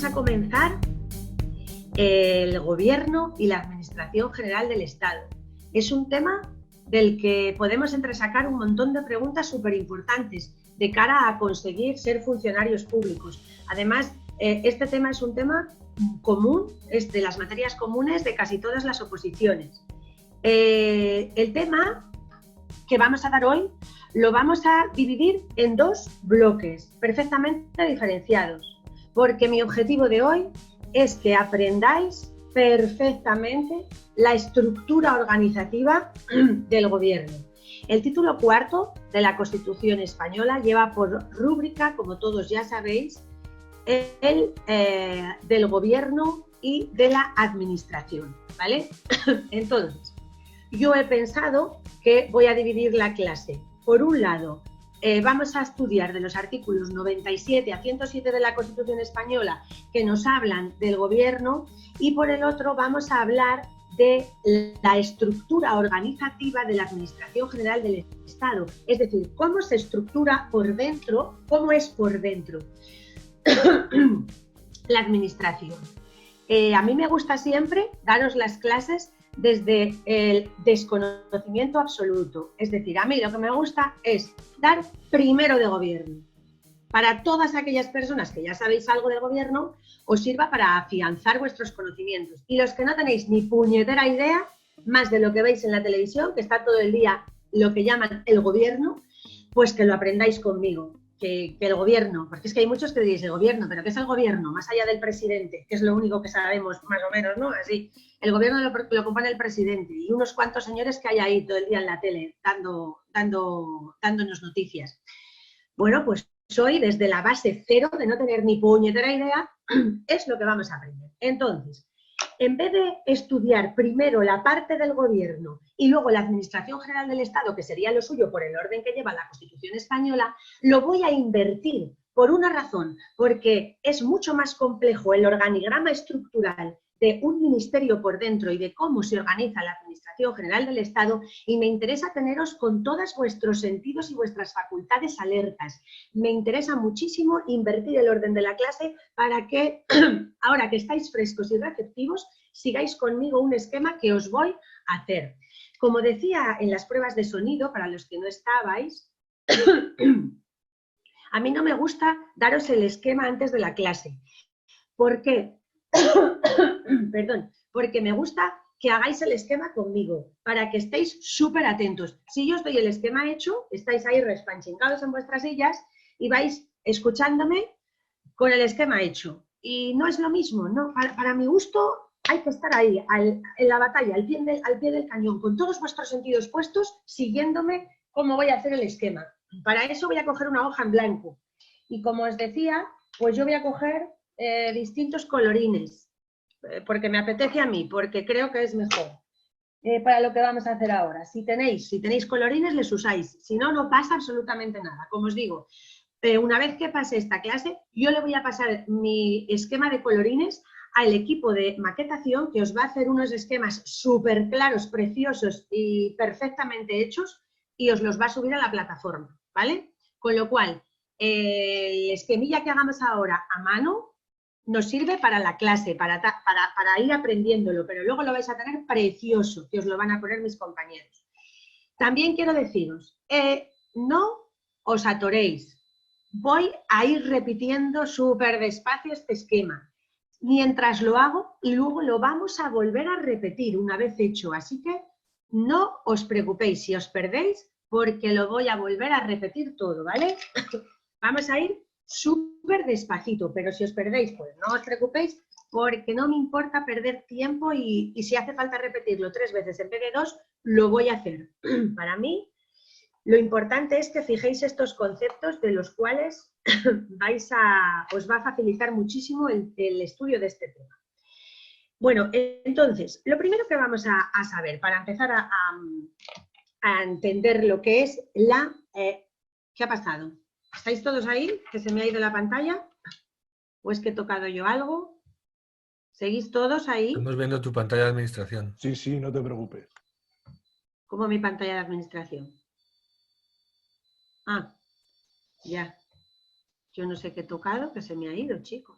vamos a comenzar el gobierno y la administración general del Estado. Es un tema del que podemos entresacar un montón de preguntas súper importantes de cara a conseguir ser funcionarios públicos. Además, este tema es un tema común, es de las materias comunes de casi todas las oposiciones. El tema que vamos a dar hoy lo vamos a dividir en dos bloques perfectamente diferenciados, porque mi objetivo de hoy es que aprendáis perfectamente la estructura organizativa del gobierno. El título cuarto de la Constitución española lleva por rúbrica, como todos ya sabéis, el del gobierno y de la administración, ¿vale? Entonces, yo he pensado que voy a dividir la clase. Por un lado, vamos a estudiar de los artículos 97 a 107 de la Constitución española que nos hablan del gobierno, y por el otro vamos a hablar de la estructura organizativa de la Administración General del Estado, es decir, cómo se estructura por dentro, cómo es por dentro la administración. A mí me gusta siempre daros las clases desde el desconocimiento absoluto. Es decir, a mí lo que me gusta es dar primero de gobierno. Para todas aquellas personas que ya sabéis algo del gobierno, os sirva para afianzar vuestros conocimientos. Y los que no tenéis ni puñetera idea, más de lo que veis en la televisión, que está todo el día lo que llaman el gobierno, pues que lo aprendáis conmigo. Que el gobierno, porque es que hay muchos que diréis el gobierno, pero ¿qué es el gobierno? Más allá del presidente, que es lo único que sabemos más o menos, ¿no? Así, el gobierno lo compone el presidente y unos cuantos señores que hay ahí todo el día en la tele dándonos noticias. Bueno, pues hoy desde la base cero de no tener ni puñetera idea es lo que vamos a aprender. Entonces, en vez de estudiar primero la parte del gobierno y luego la Administración General del Estado, que sería lo suyo por el orden que lleva la Constitución española, lo voy a invertir por una razón, porque es mucho más complejo el organigrama estructural de un ministerio por dentro y de cómo se organiza la Administración General del Estado, y me interesa teneros con todos vuestros sentidos y vuestras facultades alertas. Me interesa muchísimo invertir el orden de la clase para que, ahora que estáis frescos y receptivos, sigáis conmigo un esquema que os voy a hacer. Como decía en las pruebas de sonido, para los que no estabais, a mí no me gusta daros el esquema antes de la clase. ¿Por qué? Perdón, porque me gusta que hagáis el esquema conmigo, para que estéis súper atentos. Si yo os doy el esquema hecho, estáis ahí respanchingados en vuestras sillas y vais escuchándome con el esquema hecho. Y no es lo mismo, ¿no? Para mi gusto hay que estar ahí, en la batalla, al pie del cañón, con todos vuestros sentidos puestos, siguiéndome cómo voy a hacer el esquema. Para eso voy a coger una hoja en blanco. Y como os decía, pues yo voy a coger distintos colorines, porque me apetece a mí, porque creo que es mejor para lo que vamos a hacer ahora. Si tenéis colorines, les usáis. Si no, no pasa absolutamente nada. Como os digo, una vez que pase esta clase, yo le voy a pasar mi esquema de colorines al equipo de maquetación, que os va a hacer unos esquemas súper claros, preciosos y perfectamente hechos, y os los va a subir a la plataforma, ¿vale? Con lo cual, el esquemilla que hagamos ahora a mano nos sirve para la clase, para ir aprendiéndolo, pero luego lo vais a tener precioso, que os lo van a poner mis compañeros. También quiero deciros, no os atoréis. Voy a ir repitiendo súper despacio este esquema mientras lo hago, y luego lo vamos a volver a repetir una vez hecho. Así que no os preocupéis si os perdéis, porque lo voy a volver a repetir todo, ¿vale? Vamos a ir súper despacito, pero si os perdéis, pues no os preocupéis, porque no me importa perder tiempo, y si hace falta repetirlo 3 veces en vez de 2, lo voy a hacer. Para mí, lo importante es que fijéis estos conceptos de los cuales os va a facilitar muchísimo el estudio de este tema. Bueno, entonces, lo primero que vamos a saber, para empezar a entender lo que es la... ¿qué ha pasado? ¿Estáis todos ahí? ¿Que se me ha ido la pantalla? ¿O es que he tocado yo algo? ¿Seguís todos ahí? Estamos viendo tu pantalla de administración. Sí, sí, no te preocupes. ¿Cómo mi pantalla de administración? Ah, ya. Yo no sé qué he tocado, que se me ha ido, chicos.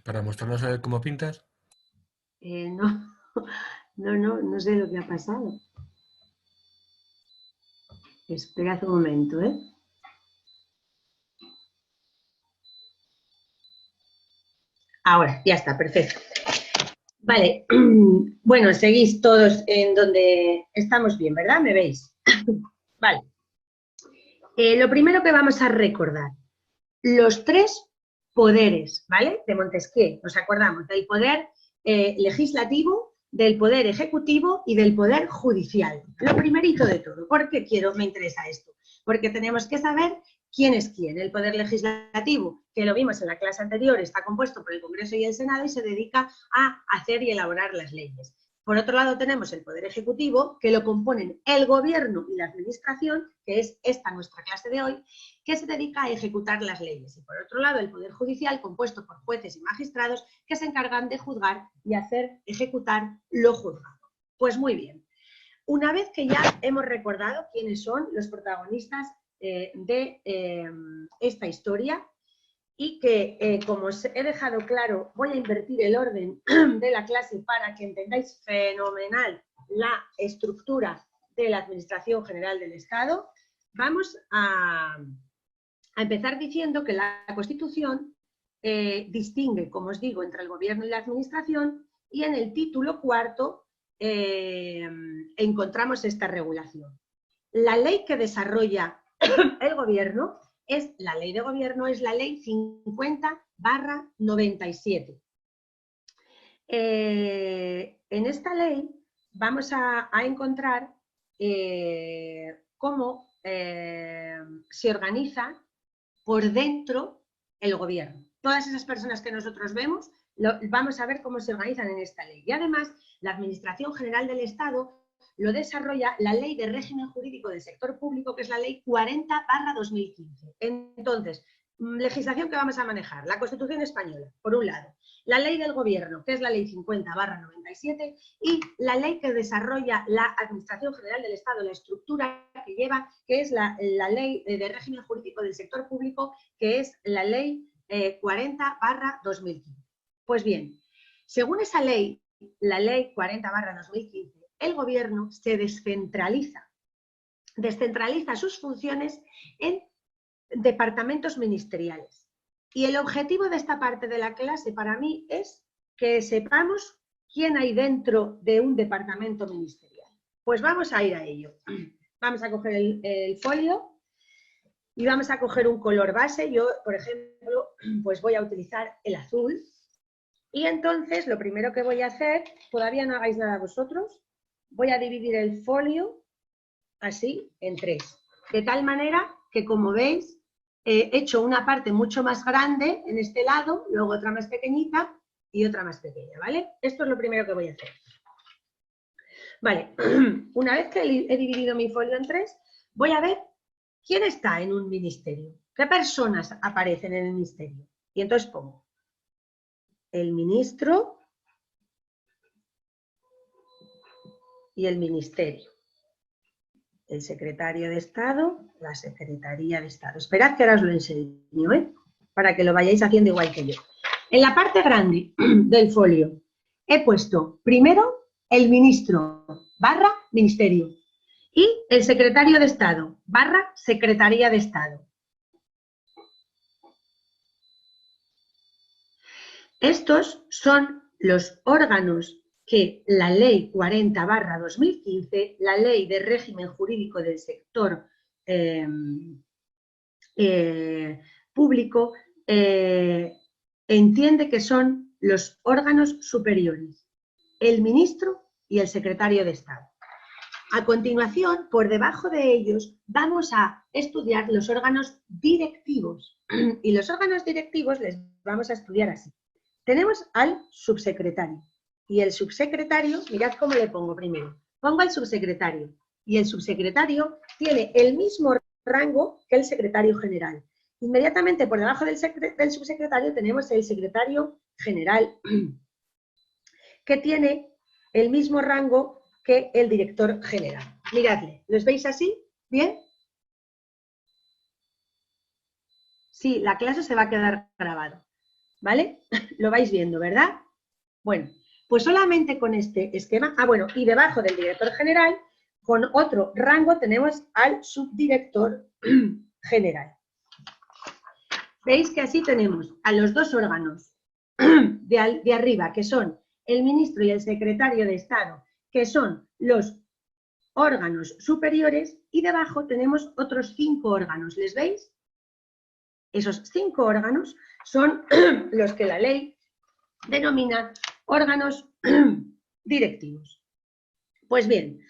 ¿Para mostrarnos a ver cómo pintas? No, no sé lo que ha pasado. Esperad un momento, ¿eh? Ahora, ya está, perfecto. Vale, bueno, seguís todos en donde estamos bien, ¿verdad? ¿Me veis? Vale. Lo primero que vamos a recordar, los tres poderes, ¿vale? De Montesquieu, nos acordamos del poder legislativo, del poder ejecutivo y del poder judicial. Lo primerito de todo, ¿por qué me interesa esto? Porque tenemos que saber quién es quién. El poder legislativo, que lo vimos en la clase anterior, está compuesto por el Congreso y el Senado y se dedica a hacer y elaborar las leyes. Por otro lado tenemos el Poder Ejecutivo, que lo componen el Gobierno y la Administración, que es esta nuestra clase de hoy, que se dedica a ejecutar las leyes. Y por otro lado el Poder Judicial, compuesto por jueces y magistrados, que se encargan de juzgar y hacer ejecutar lo juzgado. Pues muy bien. Una vez que ya hemos recordado quiénes son los protagonistas de esta historia, y que, como os he dejado claro, voy a invertir el orden de la clase para que entendáis fenomenal la estructura de la Administración General del Estado, vamos a empezar diciendo que la Constitución distingue, como os digo, entre el Gobierno y la Administración, y en el título cuarto encontramos esta regulación. La ley que desarrolla el Gobierno es la ley de gobierno, es la ley 50/97. En esta ley vamos a encontrar cómo se organiza por dentro el gobierno. Todas esas personas que nosotros vemos, vamos a ver cómo se organizan en esta ley. Y además, la Administración General del Estado lo desarrolla la Ley de Régimen Jurídico del Sector Público, que es la Ley 40/2015. Entonces, legislación que vamos a manejar, la Constitución Española, por un lado, la Ley del Gobierno, que es la Ley 50/97, y la ley que desarrolla la Administración General del Estado, la estructura que lleva, que es la Ley de Régimen Jurídico del Sector Público, que es la Ley 40/2015. Pues bien, según esa ley, la Ley 40/2015, el Gobierno se descentraliza sus funciones en departamentos ministeriales. Y el objetivo de esta parte de la clase para mí es que sepamos quién hay dentro de un departamento ministerial. Pues vamos a ir a ello. Vamos a coger el folio y vamos a coger un color base. Yo, por ejemplo, pues voy a utilizar el azul. Y entonces lo primero que voy a hacer, todavía no hagáis nada vosotros, voy a dividir el folio así en 3. De tal manera que, como veis, he hecho una parte mucho más grande en este lado, luego otra más pequeñita y otra más pequeña, ¿vale? Esto es lo primero que voy a hacer. Vale, una vez que he dividido mi folio en 3, voy a ver quién está en un ministerio, qué personas aparecen en el ministerio. Y entonces pongo el ministro y el ministerio. El secretario de Estado, la Secretaría de Estado. Esperad que ahora os lo enseño, para que lo vayáis haciendo igual que yo. En la parte grande del folio he puesto primero el ministro / ministerio y el secretario de Estado / Secretaría de Estado. Estos son los órganos que la Ley 40/2015, la Ley de Régimen Jurídico del Sector Público, entiende que son los órganos superiores, el ministro y el secretario de Estado. A continuación, por debajo de ellos, vamos a estudiar los órganos directivos. Y los órganos directivos les vamos a estudiar así. Tenemos al subsecretario. Y el subsecretario, mirad cómo le pongo primero. Pongo al subsecretario. Y el subsecretario tiene el mismo rango que el secretario general. Inmediatamente por debajo del subsecretario tenemos el secretario general, que tiene el mismo rango que el director general. Miradle, ¿los veis así? ¿Bien? Sí, la clase se va a quedar grabada. ¿vale? Lo vais viendo, ¿verdad? Bueno, pues solamente con este esquema, bueno, y debajo del director general, con otro rango tenemos al subdirector general. Veis que así tenemos a los dos órganos de arriba, que son el ministro y el secretario de Estado, que son los órganos superiores, y debajo tenemos otros 5 órganos. ¿Les veis? Esos 5 órganos son los que la ley denomina órganos directivos. Pues bien,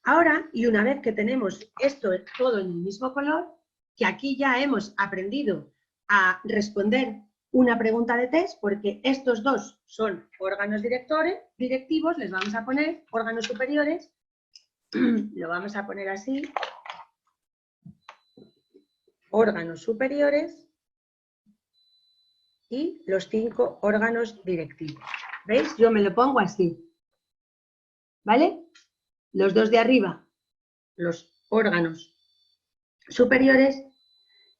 ahora, y una vez que tenemos esto todo en el mismo color, que aquí ya hemos aprendido a responder una pregunta de test, porque estos dos son órganos directivos, les vamos a poner órganos superiores, lo vamos a poner así, órganos superiores y los 5 órganos directivos. ¿Veis? Yo me lo pongo así, ¿vale? Los dos de arriba, los órganos superiores,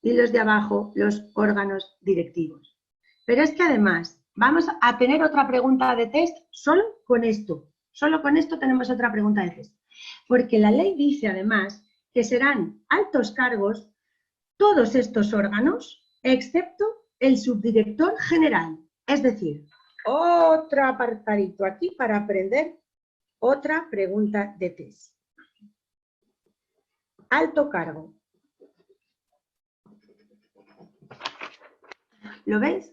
y los de abajo, los órganos directivos. Pero es que además vamos a tener otra pregunta de test solo con esto. Solo con esto tenemos otra pregunta de test. Porque la ley dice además que serán altos cargos todos estos órganos, excepto el subdirector general. Es decir, otro apartadito aquí para aprender otra pregunta de test. Alto cargo. ¿Lo veis?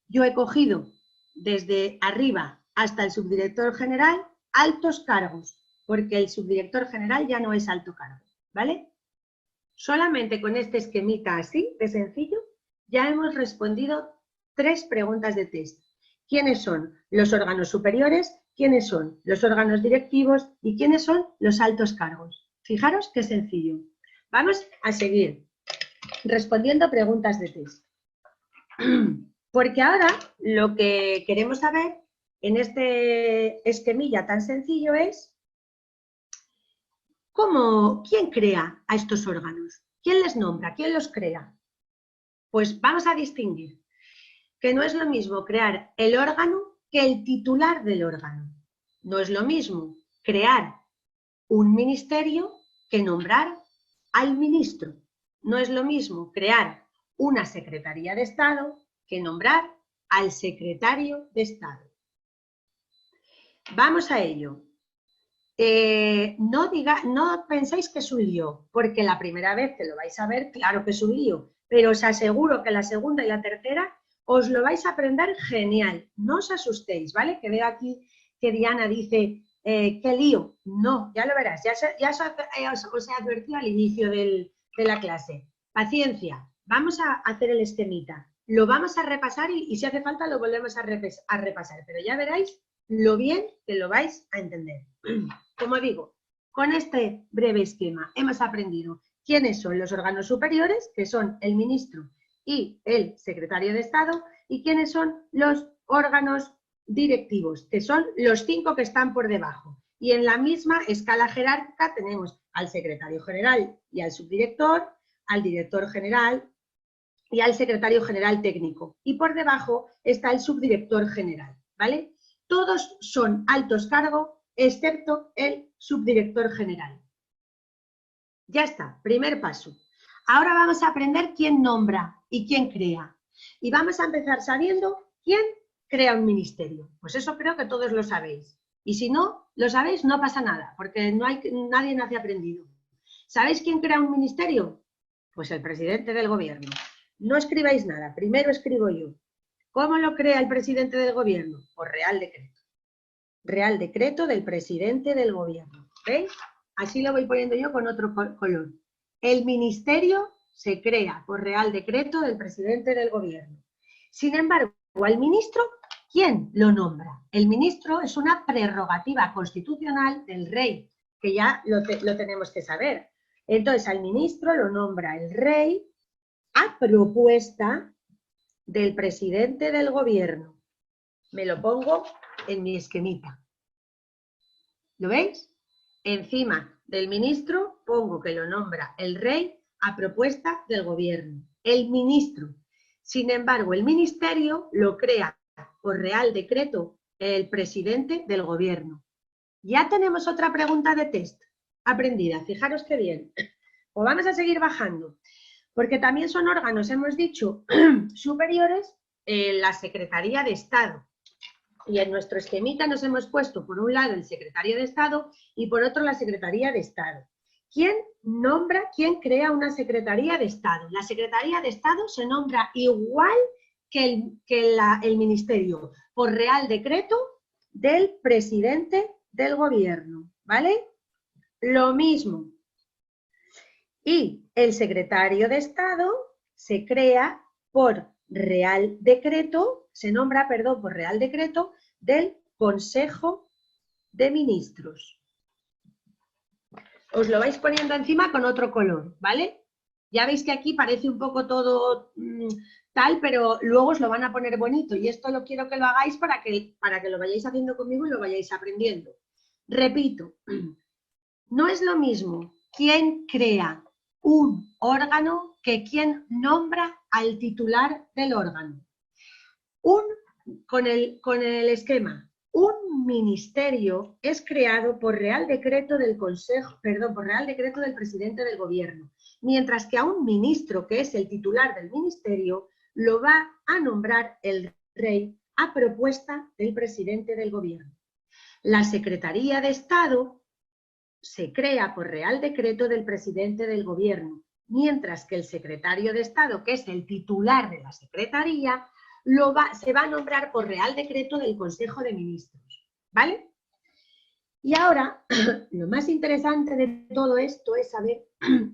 Yo he cogido desde arriba hasta el subdirector general altos cargos, porque el subdirector general ya no es alto cargo, ¿vale? Solamente con este esquemita así, de sencillo, ya hemos respondido 3 preguntas de test. ¿Quiénes son los órganos superiores? ¿Quiénes son los órganos directivos? ¿Y quiénes son los altos cargos? Fijaros qué sencillo. Vamos a seguir respondiendo preguntas de test. Porque ahora lo que queremos saber en este esquemilla tan sencillo es ¿quién crea a estos órganos? ¿Quién les nombra? ¿Quién los crea? Pues vamos a distinguir que no es lo mismo crear el órgano que el titular del órgano. No es lo mismo crear un ministerio que nombrar al ministro. No es lo mismo crear una Secretaría de Estado que nombrar al secretario de Estado. Vamos a ello. No penséis que es un lío, porque la primera vez que lo vais a ver, claro que es un lío, pero os aseguro que la segunda y la tercera os lo vais a aprender genial. No os asustéis, ¿vale? Que veo aquí que Diana dice, ¿qué lío? No, ya lo verás, ya os he advertido al inicio de la clase. Paciencia, vamos a hacer el esquemita. Lo vamos a repasar y si hace falta lo volvemos a repasar, pero ya veréis lo bien que lo vais a entender. Como digo, con este breve esquema hemos aprendido quiénes son los órganos superiores, que son el ministro y el secretario de Estado, y quiénes son los órganos directivos, que son los 5 que están por debajo. Y en la misma escala jerárquica tenemos al secretario general y al subdirector, al director general y al secretario general técnico. Y por debajo está el subdirector general, ¿vale? Todos son altos cargos, excepto el subdirector general. Ya está, primer paso. Ahora vamos a aprender quién nombra y quién crea. Y vamos a empezar sabiendo quién crea un ministerio. Pues eso creo que todos lo sabéis. Y si no lo sabéis, no pasa nada, porque nadie nace aprendido. ¿Sabéis quién crea un ministerio? Pues el presidente del gobierno. No escribáis nada, primero escribo yo. ¿Cómo lo crea el presidente del gobierno? Por Real Decreto. Real Decreto del presidente del gobierno. ¿Veis? Así lo voy poniendo yo con otro color. El ministerio se crea por Real Decreto del presidente del gobierno. Sin embargo, al ministro, ¿quién lo nombra? El ministro es una prerrogativa constitucional del rey, que ya lo tenemos que saber. Entonces, al ministro lo nombra el rey a propuesta del presidente del gobierno. Me lo pongo en mi esquemita. ¿Lo veis? Encima del ministro pongo que lo nombra el rey a propuesta del gobierno. El ministro. Sin embargo, el ministerio lo crea por Real Decreto el presidente del gobierno. Ya tenemos otra pregunta de test aprendida, fijaros qué bien. O vamos a seguir bajando, porque también son órganos, hemos dicho, superiores en la Secretaría de Estado. Y en nuestro esquemita nos hemos puesto por un lado el secretario de Estado y por otro la Secretaría de Estado. ¿Quién crea una Secretaría de Estado? La Secretaría de Estado se nombra igual que el Ministerio, por Real Decreto del presidente del gobierno, ¿vale? Lo mismo. Y el secretario de Estado se crea por Real Decreto, se nombra, perdón, por Real Decreto del Consejo de Ministros. Os lo vais poniendo encima con otro color, ¿vale? Ya veis que aquí parece un poco todo tal, pero luego os lo van a poner bonito y esto lo quiero que lo hagáis para que lo vayáis haciendo conmigo y lo vayáis aprendiendo. Repito, no es lo mismo quién crea un órgano que quién nombra al titular del órgano. Con el esquema, un ministerio es creado por Real Decreto del por Real Decreto del presidente del gobierno, mientras que a un ministro, que es el titular del ministerio, lo va a nombrar el rey a propuesta del presidente del gobierno. La Secretaría de Estado se crea por Real Decreto del presidente del gobierno, mientras que el secretario de Estado, que es el titular de la secretaría, se va a nombrar por Real Decreto del Consejo de Ministros, ¿vale? Y ahora, lo más interesante de todo esto es saber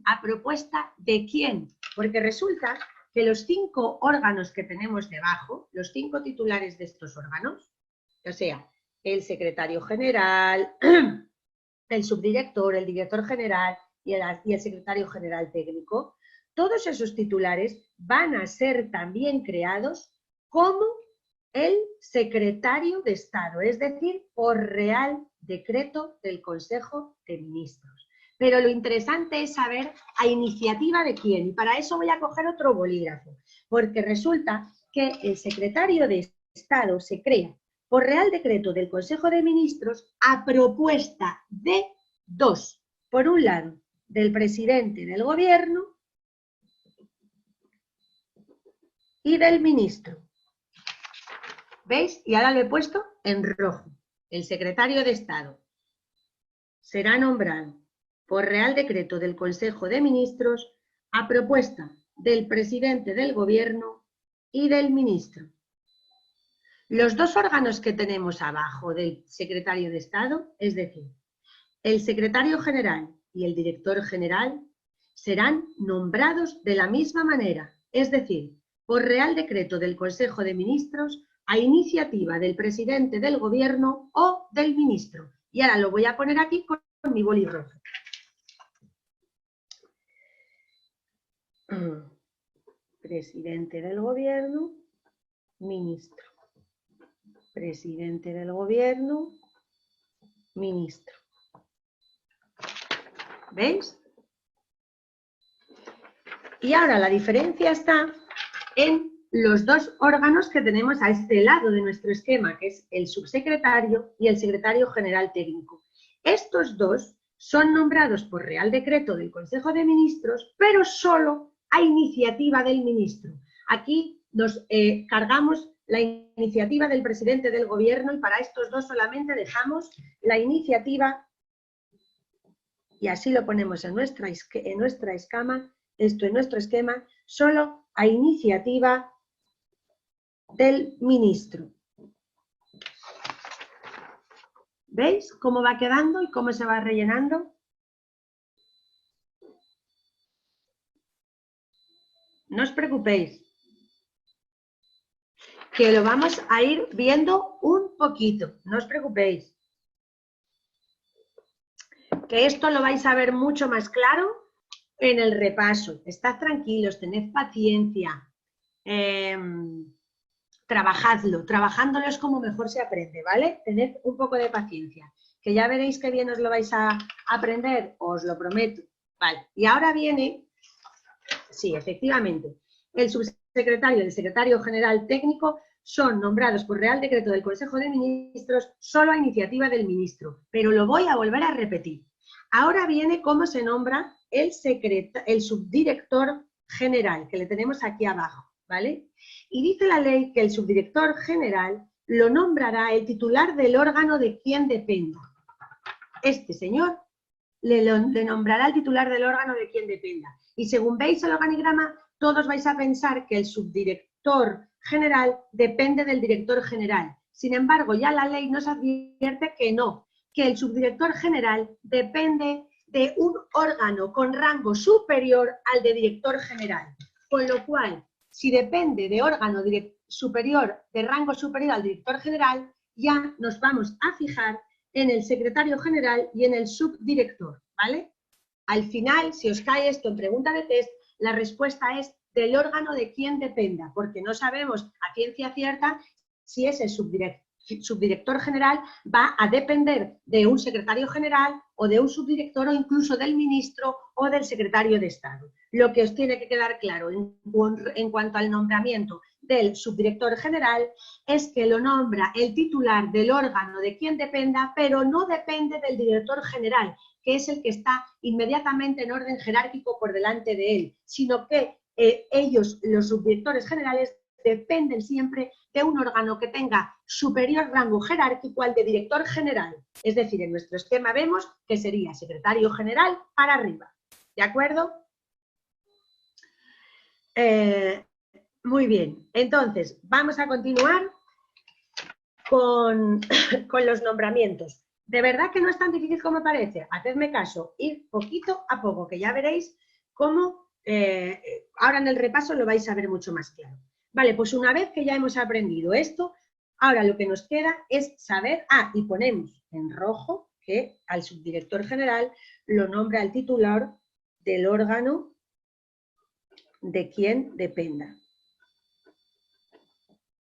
a propuesta de quién, porque resulta que los 5 órganos que tenemos debajo, los 5 titulares de estos órganos, o sea, el secretario general, el subdirector, el director general y el secretario general técnico, todos esos titulares van a ser también creados como el secretario de Estado, es decir, por Real Decreto del Consejo de Ministros. Pero lo interesante es saber a iniciativa de quién, y para eso voy a coger otro bolígrafo, porque resulta que el secretario de Estado se crea por Real Decreto del Consejo de Ministros a propuesta de 2. Por un lado, del presidente del gobierno y del ministro. ¿Veis? Y ahora lo he puesto en rojo. El secretario de Estado será nombrado por Real Decreto del Consejo de Ministros a propuesta del presidente del gobierno y del ministro. Los 2 órganos que tenemos abajo del secretario de Estado, es decir, el secretario general y el director general, serán nombrados de la misma manera, es decir, por Real Decreto del Consejo de Ministros a iniciativa del presidente del gobierno o del ministro. Y ahora lo voy a poner aquí con mi boli rojo. Presidente del gobierno, ministro. Presidente del gobierno, ministro. ¿Veis? Y ahora la diferencia está en los 2 órganos que tenemos a este lado de nuestro esquema, que es el subsecretario y el secretario general técnico. Estos 2 son nombrados por Real Decreto del Consejo de Ministros, pero solo a iniciativa del ministro. Aquí nos cargamos la iniciativa del presidente del gobierno y para estos 2 solamente dejamos la iniciativa y así lo ponemos en nuestra esquema, en nuestro esquema, solo a iniciativa del ministro. ¿Veis cómo va quedando y cómo se va rellenando? No os preocupéis, que lo vamos a ir viendo un poquito, no os preocupéis. Que esto lo vais a ver mucho más claro en el repaso. Estad tranquilos, tened paciencia. Trabajándolo es como mejor se aprende, ¿vale? Tened un poco de paciencia, que ya veréis que bien os lo vais a aprender, os lo prometo. Vale, y ahora viene, sí, efectivamente, el subsecretario secretario y el secretario general técnico son nombrados por Real Decreto del Consejo de Ministros solo a iniciativa del ministro, pero lo voy a volver a repetir. Ahora viene cómo se nombra el subdirector general, que le tenemos aquí abajo, ¿vale? Y dice la ley que el subdirector general lo nombrará el titular del órgano de quien dependa. Este señor le nombrará el titular del órgano de quien dependa. Y según veis el organigrama, todos vais a pensar que el subdirector general depende del director general. Sin embargo, ya la ley nos advierte que no, que el subdirector general depende de un órgano con rango superior al de director general. Con lo cual, si depende de órgano superior, de rango superior al director general, ya nos vamos a fijar en el secretario general y en el subdirector, ¿vale? Al final, si os cae esto en pregunta de test, la respuesta es del órgano de quien dependa, porque no sabemos a ciencia cierta si ese subdirector general va a depender de un secretario general o de un subdirector o incluso del ministro o del secretario de Estado. Lo que os tiene que quedar claro en cuanto al nombramiento del subdirector general es que lo nombra el titular del órgano de quien dependa, pero no depende del director general, que es el que está inmediatamente en orden jerárquico por delante de él, sino que ellos, los subdirectores generales, dependen siempre de un órgano que tenga superior rango jerárquico al de director general. Es decir, en nuestro esquema vemos que sería secretario general para arriba. ¿De acuerdo? Muy bien. Entonces, vamos a continuar con los nombramientos. De verdad que no es tan difícil como parece. Hacedme caso, ir poquito a poco, que ya veréis cómo ahora en el repaso lo vais a ver mucho más claro. Vale, pues una vez que ya hemos aprendido esto, ahora lo que nos queda es saber, y ponemos en rojo que al subdirector general lo nombra el titular del órgano de quien dependa.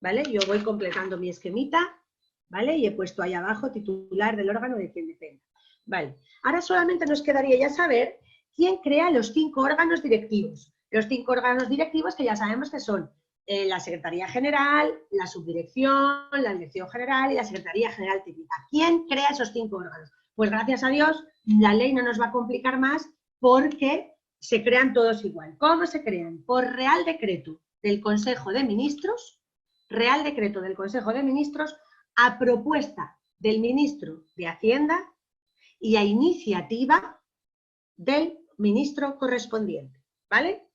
¿Vale? Yo voy completando mi esquemita, ¿vale? Y he puesto ahí abajo titular del órgano de quien dependa. Vale, ahora solamente nos quedaría ya saber quién crea los 5 órganos directivos. Los 5 órganos directivos que ya sabemos que son la Secretaría General, la Subdirección, la Dirección General y la Secretaría General Técnica. ¿Quién crea esos 5 órganos? Pues gracias a Dios, la ley no nos va a complicar más porque se crean todos igual. ¿Cómo se crean? Por Real Decreto del Consejo de Ministros, Real Decreto del Consejo de Ministros, a propuesta del Ministro de Hacienda y a iniciativa del ministro correspondiente, ¿vale?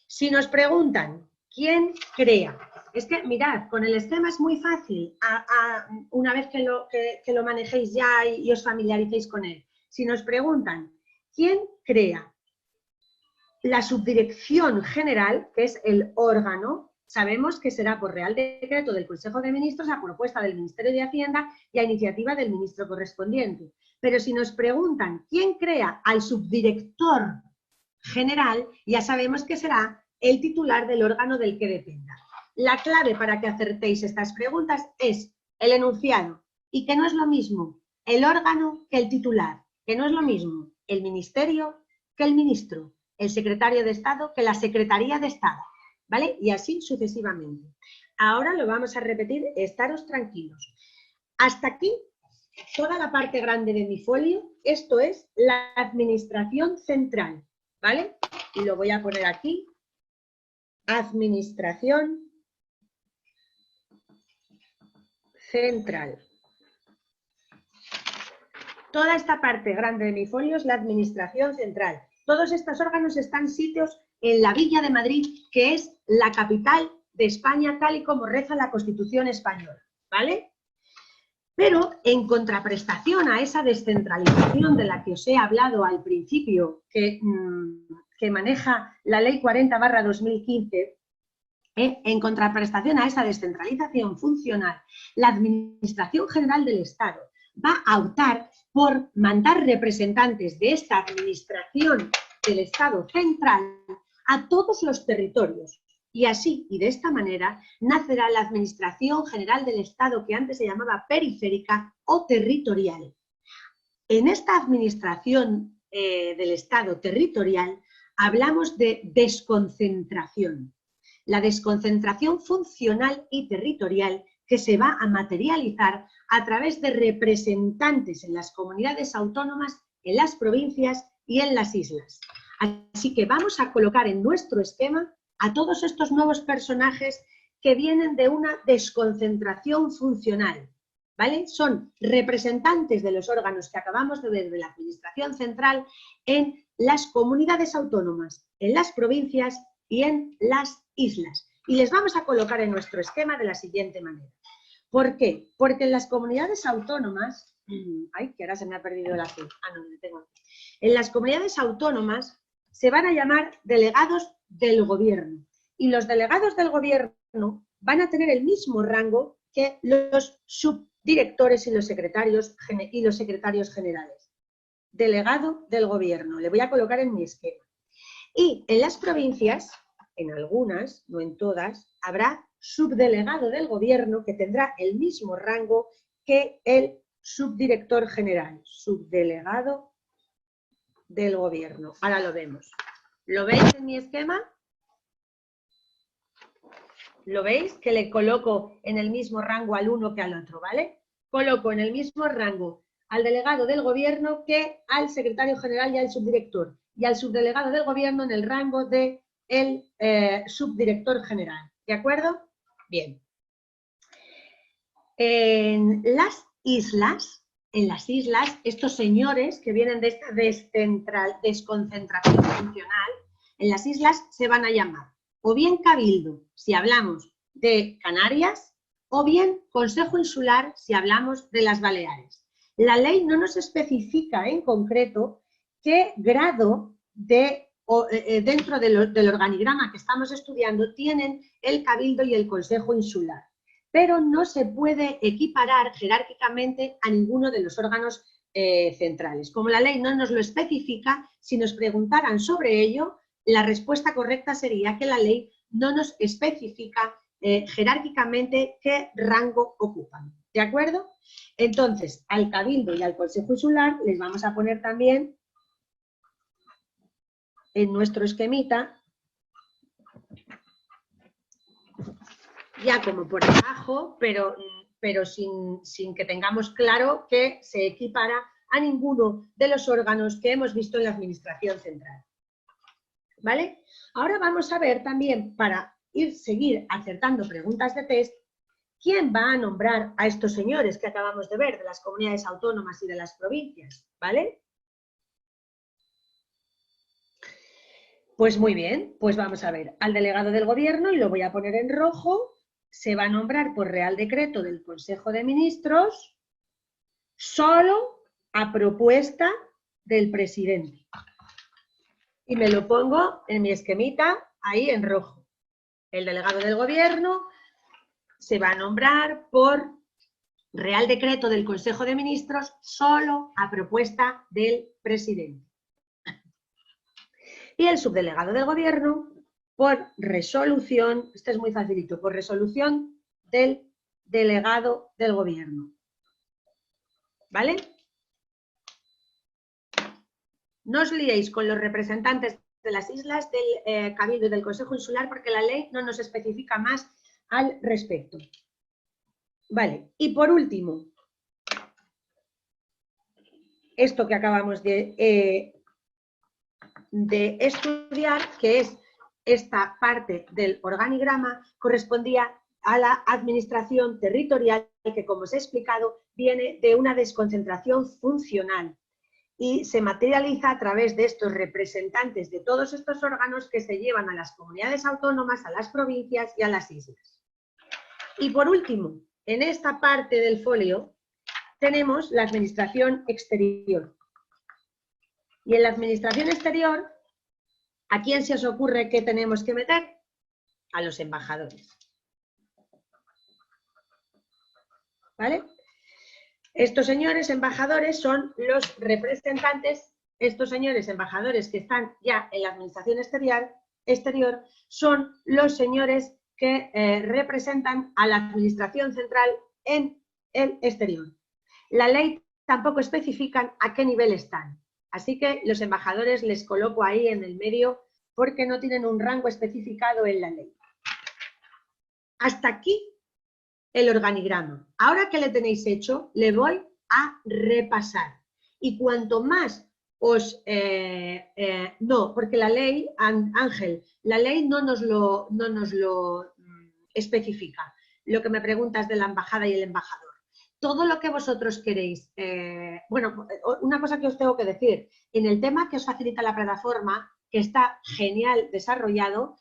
Si nos preguntan quién crea, es que mirad, con el esquema es muy fácil una vez que lo manejéis ya y os familiaricéis con él. Si nos preguntan quién crea la subdirección general, que es el órgano, sabemos que será por Real Decreto del Consejo de Ministros a propuesta del Ministerio de Hacienda y a iniciativa del ministro correspondiente. Pero si nos preguntan quién crea al subdirector general, ya sabemos que será el titular del órgano del que dependa. La clave para que acertéis estas preguntas es el enunciado y que no es lo mismo el órgano que el titular, que no es lo mismo el ministerio que el ministro, el secretario de Estado que la Secretaría de Estado, ¿vale? Y así sucesivamente. Ahora lo vamos a repetir, estaros tranquilos. Hasta aquí, toda la parte grande de mi folio, esto es la administración central, ¿vale? Y lo voy a poner aquí, administración central. Toda esta parte grande de mi folio es la administración central. Todos estos órganos están sitios en la Villa de Madrid, que es la capital de España, tal y como reza la Constitución española, ¿vale? Pero en contraprestación a esa descentralización de la que os he hablado al principio, que maneja la Ley 40/2015, en contraprestación a esa descentralización funcional, la Administración General del Estado va a optar por mandar representantes de esta Administración del Estado central a todos los territorios. Y así, y de esta manera, nacerá la Administración General del Estado, que antes se llamaba periférica o territorial. En esta Administración del Estado territorial hablamos de desconcentración. la desconcentración funcional y territorial que se va a materializar a través de representantes en las comunidades autónomas, en las provincias y en las islas. Así que vamos a colocar en nuestro esquema a todos estos nuevos personajes que vienen de una desconcentración funcional, ¿vale? Son representantes de los órganos que acabamos de ver de la Administración Central en las comunidades autónomas, en las provincias y en las islas. Y les vamos a colocar en nuestro esquema de la siguiente manera. ¿Por qué? Porque en las comunidades autónomas... Ay, que ahora se me ha perdido el azul. Ah, no, lo tengo aquí. En las comunidades autónomas se van a llamar delegados del gobierno. Y los delegados del gobierno van a tener el mismo rango que los subdirectores y los secretarios generales. Delegado del gobierno. Le voy a colocar en mi esquema. Y en las provincias, en algunas, no en todas, habrá subdelegado del gobierno que tendrá el mismo rango que el subdirector general. Subdelegado del gobierno. Ahora lo vemos. ¿Lo veis en mi esquema? ¿Lo veis? Que le coloco en el mismo rango al uno que al otro, ¿vale? Coloco en el mismo rango al delegado del gobierno que al secretario general y al subdirector. Y al subdelegado del gobierno en el rango de el subdirector general. ¿De acuerdo? Bien. En las islas, estos señores que vienen de esta desconcentración funcional, en las islas se van a llamar o bien cabildo, si hablamos de Canarias, o bien Consejo Insular, si hablamos de las Baleares. La ley no nos especifica en concreto qué grado dentro del organigrama que estamos estudiando tienen el cabildo y el Consejo Insular, pero no se puede equiparar jerárquicamente a ninguno de los órganos centrales. Como la ley no nos lo especifica, si nos preguntaran sobre ello, la respuesta correcta sería que la ley no nos especifica jerárquicamente qué rango ocupan. ¿De acuerdo? Entonces, al Cabildo y al Consejo Insular les vamos a poner también en nuestro esquemita, ya como por debajo, pero sin que tengamos claro que se equipara a ninguno de los órganos que hemos visto en la Administración Central. ¿Vale? Ahora vamos a ver también, para seguir acertando preguntas de test, quién va a nombrar a estos señores que acabamos de ver, de las comunidades autónomas y de las provincias, ¿vale? Pues muy bien, pues vamos a ver, al delegado del gobierno, y lo voy a poner en rojo, se va a nombrar por Real Decreto del Consejo de Ministros, solo a propuesta del presidente. Y me lo pongo en mi esquemita, ahí en rojo. El delegado del gobierno se va a nombrar por Real Decreto del Consejo de Ministros solo a propuesta del presidente. Y el subdelegado del gobierno por resolución, este es muy facilito, por resolución del delegado del gobierno. ¿Vale? No os liéis con los representantes de las islas, del Cabildo y del Consejo Insular, porque la ley no nos especifica más al respecto. Vale, y por último, esto que acabamos de estudiar, que es esta parte del organigrama, correspondía a la administración territorial, que como os he explicado, viene de una desconcentración funcional y se materializa a través de estos representantes de todos estos órganos que se llevan a las comunidades autónomas, a las provincias y a las islas. Y por último, en esta parte del folio tenemos la administración exterior. Y en la administración exterior, ¿a quién se os ocurre que tenemos que meter? A los embajadores. ¿Vale? Estos señores embajadores son los representantes, estos señores embajadores que están ya en la administración exterior son los señores que representan a la administración central en el exterior. La ley tampoco especifica a qué nivel están, así que los embajadores les coloco ahí en el medio porque no tienen un rango especificado en la ley. Hasta aquí el organigrama. Ahora que le tenéis hecho, le voy a repasar. Y cuanto más os... no, porque la ley, Ángel, la ley no nos lo especifica. Lo que me preguntas de la embajada y el embajador. Todo lo que vosotros queréis. Bueno, una cosa que os tengo que decir. En el tema que os facilita la plataforma, que está genial desarrollado,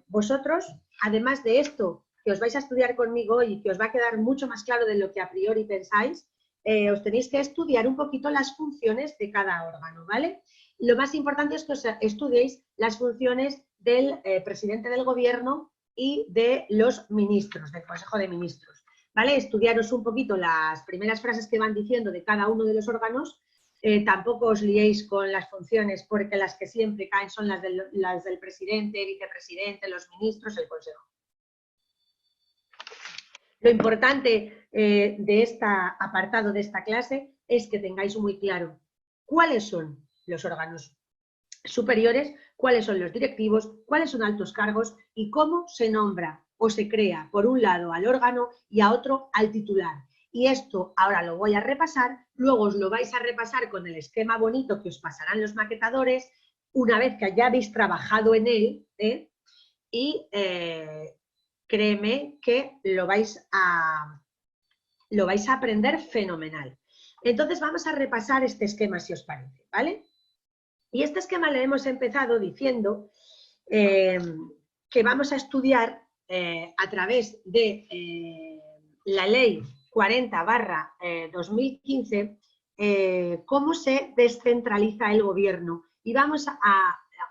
vosotros, además de esto que os vais a estudiar conmigo y que os va a quedar mucho más claro de lo que a priori pensáis, os tenéis que estudiar un poquito las funciones de cada órgano, ¿vale? Lo más importante es que os estudiéis las funciones del presidente del gobierno y de los ministros, del Consejo de Ministros, ¿vale? Estudiaros un poquito las primeras frases que van diciendo de cada uno de los órganos. Tampoco os liéis con las funciones, porque las que siempre caen son las del presidente, vicepresidente, los ministros, el Consejo. Lo importante de este apartado de esta clase es que tengáis muy claro cuáles son los órganos superiores, cuáles son los directivos, cuáles son altos cargos y cómo se nombra o se crea, por un lado, al órgano y a otro al titular. Y esto ahora lo voy a repasar, luego os lo vais a repasar con el esquema bonito que os pasarán los maquetadores, una vez que ya habéis trabajado en él, y créeme que lo vais a aprender fenomenal. Entonces vamos a repasar este esquema, si os parece, ¿vale? Y este esquema le hemos empezado diciendo que vamos a estudiar a través de la ley 40/2015 cómo se descentraliza el gobierno. Y vamos a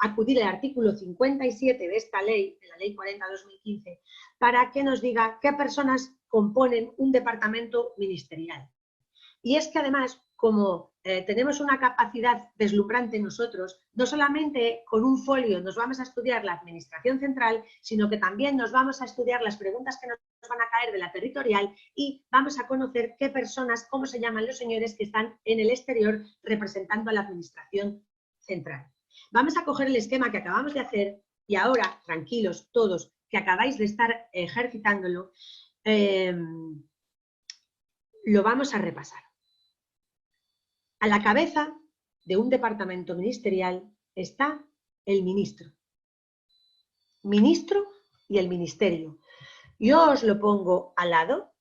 acudir al artículo 57 de esta ley, de la ley 40/2015, para que nos diga qué personas componen un departamento ministerial. Y es que además, como tenemos una capacidad deslumbrante nosotros, no solamente con un folio nos vamos a estudiar la administración central, sino que también nos vamos a estudiar las preguntas que nos van a caer de la territorial y vamos a conocer qué personas, cómo se llaman los señores que están en el exterior representando a la administración central. Vamos a coger el esquema que acabamos de hacer y ahora, tranquilos todos, que acabáis de estar ejercitándolo, lo vamos a repasar. A la cabeza de un departamento ministerial está el ministro. Ministro y el ministerio. Yo os lo pongo al lado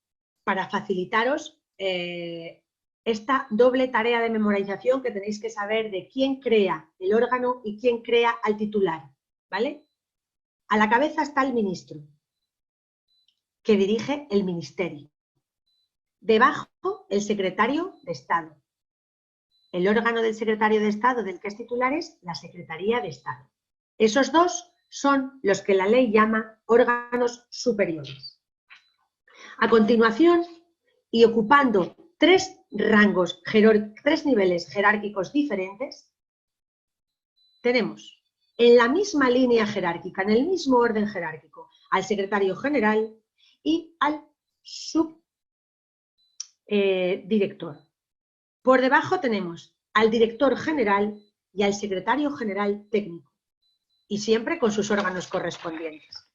para facilitaros esta doble tarea de memorización que tenéis que saber de quién crea el órgano y quién crea al titular, ¿vale? A la cabeza está el ministro, que dirige el ministerio. Debajo, el secretario de Estado. El órgano del secretario de Estado del que es titular es la Secretaría de Estado. Esos dos son los que la ley llama órganos superiores. A continuación, y ocupando tres niveles jerárquicos diferentes, tenemos en la misma línea jerárquica, en el mismo orden jerárquico, al secretario general y al subdirector. Por debajo tenemos al director general y al secretario general técnico, y siempre con sus órganos correspondientes.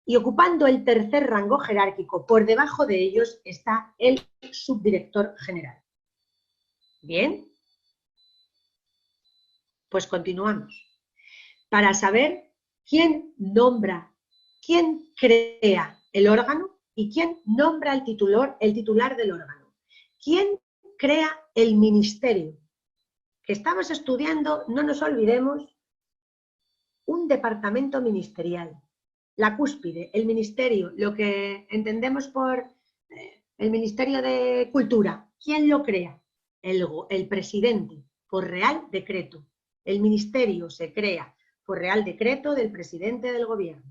Y ocupando el tercer rango jerárquico, por debajo de ellos está el subdirector general. ¿Bien? Pues continuamos. Para saber quién nombra, quién crea el órgano y quién nombra el titular del órgano. ¿Quién crea el ministerio? Que estamos estudiando, no nos olvidemos, un departamento ministerial. La cúspide, el ministerio, lo que entendemos por el Ministerio de Cultura. ¿Quién lo crea? El presidente, por real decreto. El ministerio se crea por real decreto del presidente del gobierno.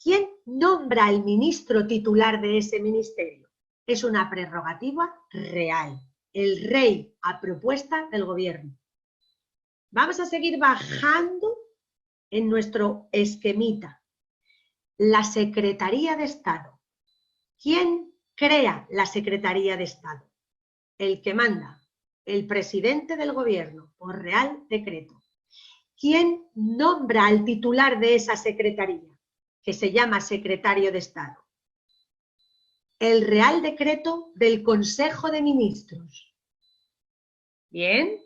¿Quién nombra al ministro titular de ese ministerio? Es una prerrogativa real. El rey a propuesta del gobierno. Vamos a seguir bajando en nuestro esquemita. La Secretaría de Estado. ¿Quién crea la Secretaría de Estado? El que manda, el presidente del gobierno, por real decreto. ¿Quién nombra al titular de esa secretaría? que se llama secretario de Estado. El Real Decreto del Consejo de Ministros. Bien.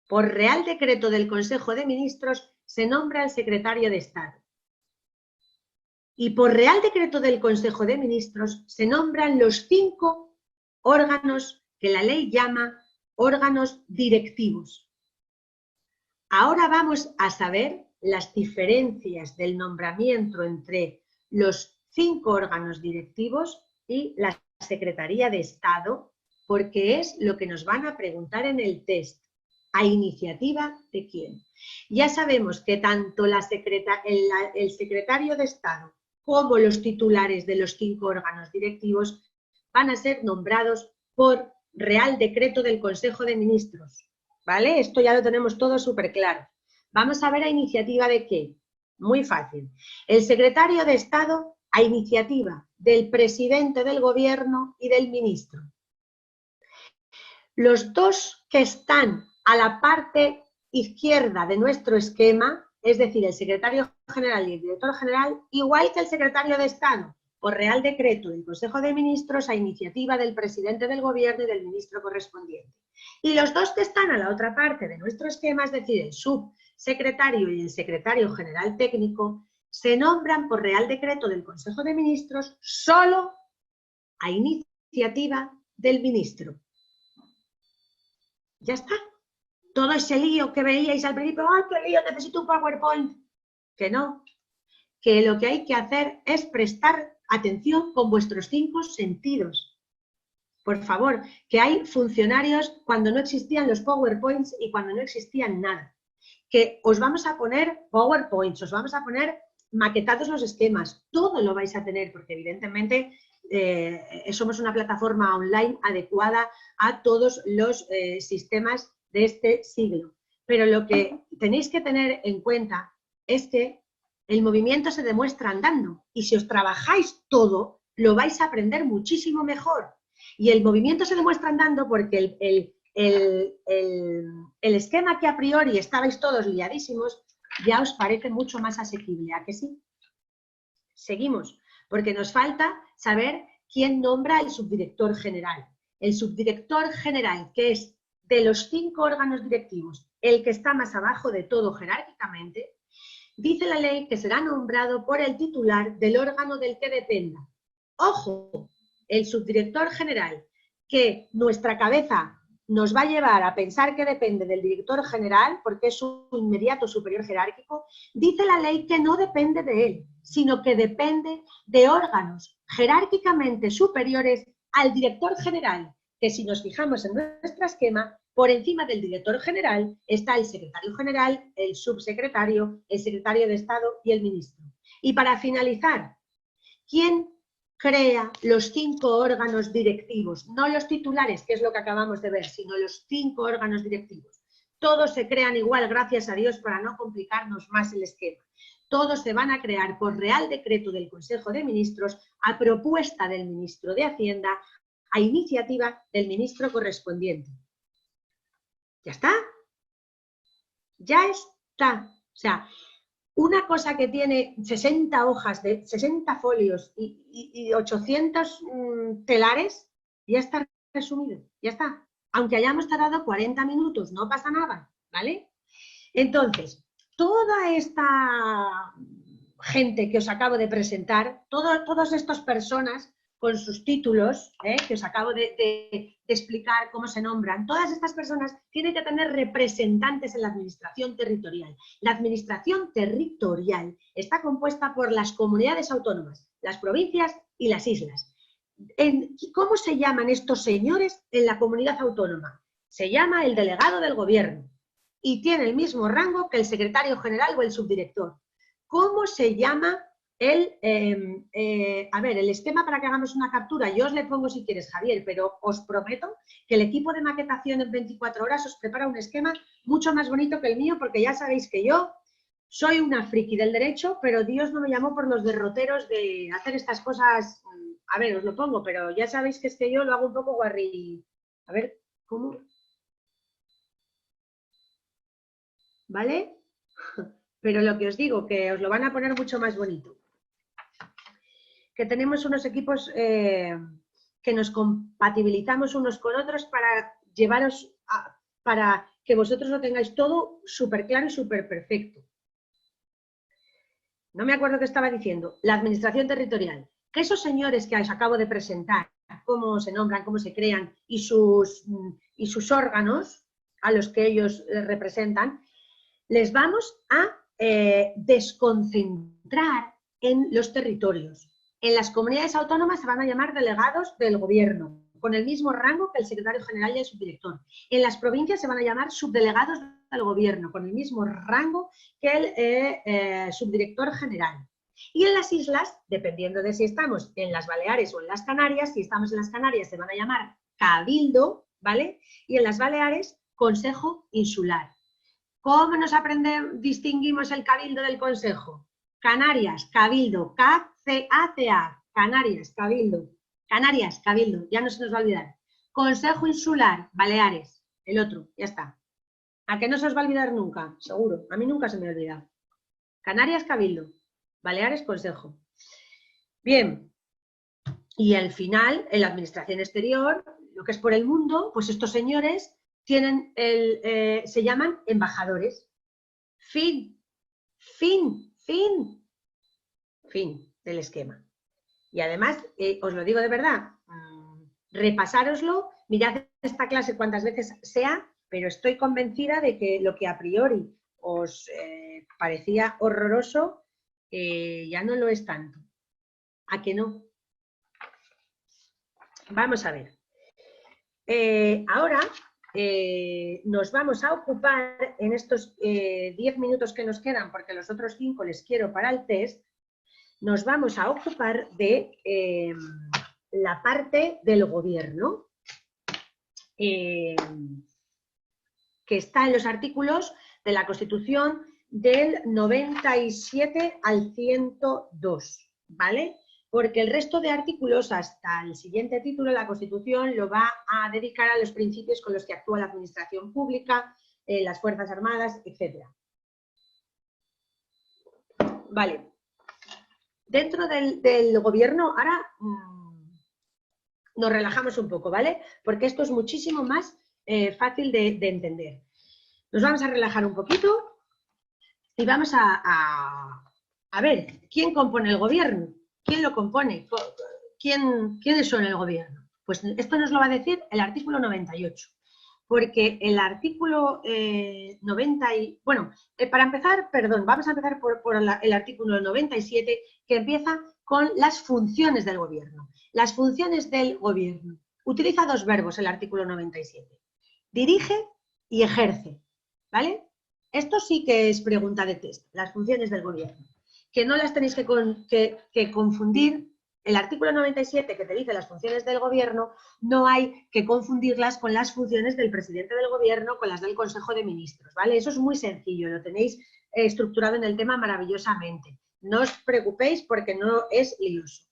Por Real Decreto del Consejo de Ministros se nombra el secretario de Estado. Y por Real Decreto del Consejo de Ministros se nombran los 5 órganos que la ley llama órganos directivos. Ahora vamos a saber las diferencias del nombramiento entre los 5 órganos directivos y la Secretaría de Estado, porque es lo que nos van a preguntar en el test. ¿A iniciativa de quién? Ya sabemos que tanto el secretario de Estado como los titulares de los 5 órganos directivos van a ser nombrados por Real Decreto del Consejo de Ministros. ¿Vale? Esto ya lo tenemos todo súper claro. Vamos a ver a iniciativa de qué. Muy fácil. El secretario de Estado a iniciativa del presidente del Gobierno y del ministro. Los dos que están a la parte izquierda de nuestro esquema, es decir, el secretario general y el director general, igual que el secretario de Estado, por Real Decreto del Consejo de Ministros a iniciativa del presidente del Gobierno y del ministro correspondiente. Y los dos que están a la otra parte de nuestro esquema, es decir, el subsecretario y el secretario general técnico, se nombran por Real Decreto del Consejo de Ministros solo a iniciativa del ministro. Ya está. Todo ese lío que veíais al principio, ¡ay, qué lío, necesito un PowerPoint! Que no. Que lo que hay que hacer es prestar atención con vuestros 5 sentidos. Por favor, que hay funcionarios cuando no existían los PowerPoints y cuando no existían nada. Que os vamos a poner PowerPoints, os vamos a poner maquetados los esquemas, todo lo vais a tener, porque evidentemente somos una plataforma online adecuada a todos los sistemas de este siglo. Pero lo que tenéis que tener en cuenta es que el movimiento se demuestra andando y si os trabajáis todo, lo vais a aprender muchísimo mejor. Y el movimiento se demuestra andando porque el esquema que a priori estabais todos liadísimos ya os parece mucho más asequible, ¿a que sí? Seguimos, porque nos falta saber quién nombra el subdirector general. El subdirector general, que es de los 5 órganos directivos, el que está más abajo de todo jerárquicamente, dice la ley que será nombrado por el titular del órgano del que dependa. ¡Ojo! El subdirector general, que nuestra cabeza nos va a llevar a pensar que depende del director general, porque es su inmediato superior jerárquico, dice la ley que no depende de él, sino que depende de órganos jerárquicamente superiores al director general, que si nos fijamos en nuestro esquema, por encima del director general está el secretario general, el subsecretario, el secretario de Estado y el ministro. Y para finalizar, ¿quién crea los 5 órganos directivos? No los titulares, que es lo que acabamos de ver, sino los 5 órganos directivos. Todos se crean igual, gracias a Dios, para no complicarnos más el esquema. Todos se van a crear por Real Decreto del Consejo de Ministros a propuesta del ministro de Hacienda, a iniciativa del ministro correspondiente. ¿Ya está? Ya está. O sea, una cosa que tiene 60 hojas, de 60 folios y 800 telares, ya está resumido, ya está. Aunque hayamos tardado 40 minutos, no pasa nada, ¿vale? Entonces, toda esta gente que os acabo de presentar, todas estas personas con sus títulos, que os acabo de explicar cómo se nombran, todas estas personas tienen que tener representantes en la administración territorial. La administración territorial está compuesta por las comunidades autónomas, las provincias y las islas. ¿Cómo se llaman estos señores en la comunidad autónoma? Se llama el delegado del gobierno y tiene el mismo rango que el secretario general o el subdirector. ¿Cómo se llama el esquema para que hagamos una captura? Yo os le pongo si quieres, Javier, pero os prometo que el equipo de maquetación en 24 horas os prepara un esquema mucho más bonito que el mío, porque ya sabéis que yo soy una friki del derecho, pero Dios no me llamó por los derroteros de hacer estas cosas. A ver, os lo pongo, pero ya sabéis que es que yo lo hago un poco guarri. A ver, ¿cómo? ¿Vale? pero lo que os digo, que os lo van a poner mucho más bonito. Que tenemos unos equipos que nos compatibilizamos unos con otros para llevaros, para que vosotros lo tengáis todo súper claro y súper perfecto. No me acuerdo qué estaba diciendo. La administración territorial. Que esos señores que os acabo de presentar, cómo se nombran, cómo se crean y sus órganos a los que ellos representan, les vamos a desconcentrar en los territorios. En las comunidades autónomas se van a llamar delegados del gobierno, con el mismo rango que el secretario general y el subdirector. En las provincias se van a llamar subdelegados del gobierno, con el mismo rango que el subdirector general. Y en las islas, dependiendo de si estamos en las Baleares o en las Canarias, si estamos en las Canarias se van a llamar cabildo, ¿vale? Y en las Baleares, consejo insular. ¿Cómo nos distinguimos el cabildo del consejo? Canarias, cabildo, K-C-A-C-A, Canarias, cabildo. Canarias, cabildo, ya no se nos va a olvidar. Consejo insular, Baleares, el otro, ya está. ¿A qué no se os va a olvidar nunca? Seguro, a mí nunca se me olvida. Canarias, cabildo, Baleares, consejo. Bien, y al final, en la administración exterior, lo que es por el mundo, pues estos señores tienen se llaman embajadores. Fin del esquema. Y además, os lo digo de verdad, repasároslo, mirad esta clase cuantas veces sea, pero estoy convencida de que lo que a priori os parecía horroroso, ya no lo es tanto. ¿A que no? Vamos a ver. Ahora nos vamos a ocupar en estos 10 minutos que nos quedan, porque los otros 5 les quiero para el test, nos vamos a ocupar de la parte del gobierno, que está en los artículos de la Constitución del 97 al 102, ¿vale? Porque el resto de artículos, hasta el siguiente título, la Constitución lo va a dedicar a los principios con los que actúa la administración pública, las Fuerzas Armadas, etc. Vale. Dentro del gobierno, ahora nos relajamos un poco, ¿vale? Porque esto es muchísimo más fácil de entender. Nos vamos a relajar un poquito y vamos a ver, ¿quién compone el gobierno? ¿Quién lo compone? ¿Quiénes son el gobierno? Pues esto nos lo va a decir el artículo 98. Porque el artículo 90 bueno, para empezar, perdón, vamos a empezar por el artículo 97, que empieza con las funciones del gobierno. Las funciones del gobierno. Utiliza dos verbos el artículo 97. Dirige y ejerce, ¿vale? Esto sí que es pregunta de test, las funciones del gobierno. Que no las tenéis que confundir. El artículo 97 que te dice las funciones del gobierno, no hay que confundirlas con las funciones del presidente del gobierno, con las del Consejo de Ministros, ¿vale? Eso es muy sencillo, lo tenéis estructurado en el tema maravillosamente. No os preocupéis porque no es lioso.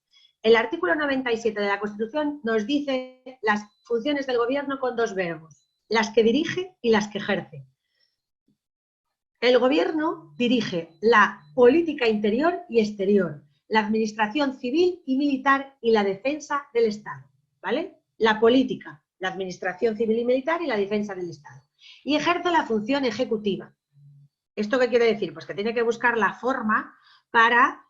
El artículo 97 de la Constitución nos dice las funciones del gobierno con dos verbos, las que dirige y las que ejerce. El gobierno dirige la política interior y exterior, la administración civil y militar y la defensa del Estado, ¿vale? La política, la administración civil y militar y la defensa del Estado. Y ejerce la función ejecutiva. ¿Esto qué quiere decir? Pues que tiene que buscar la forma para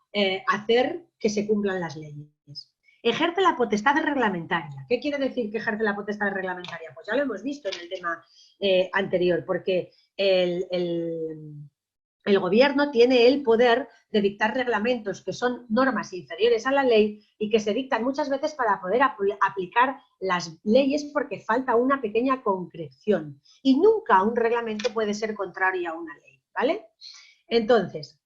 hacer que se cumplan las leyes. Ejerce la potestad reglamentaria. ¿Qué quiere decir que ejerce la potestad reglamentaria? Pues ya lo hemos visto en el tema anterior, porque el gobierno tiene el poder de dictar reglamentos que son normas inferiores a la ley y que se dictan muchas veces para poder aplicar las leyes porque falta una pequeña concreción. Y nunca un reglamento puede ser contrario a una ley, ¿vale? Entonces,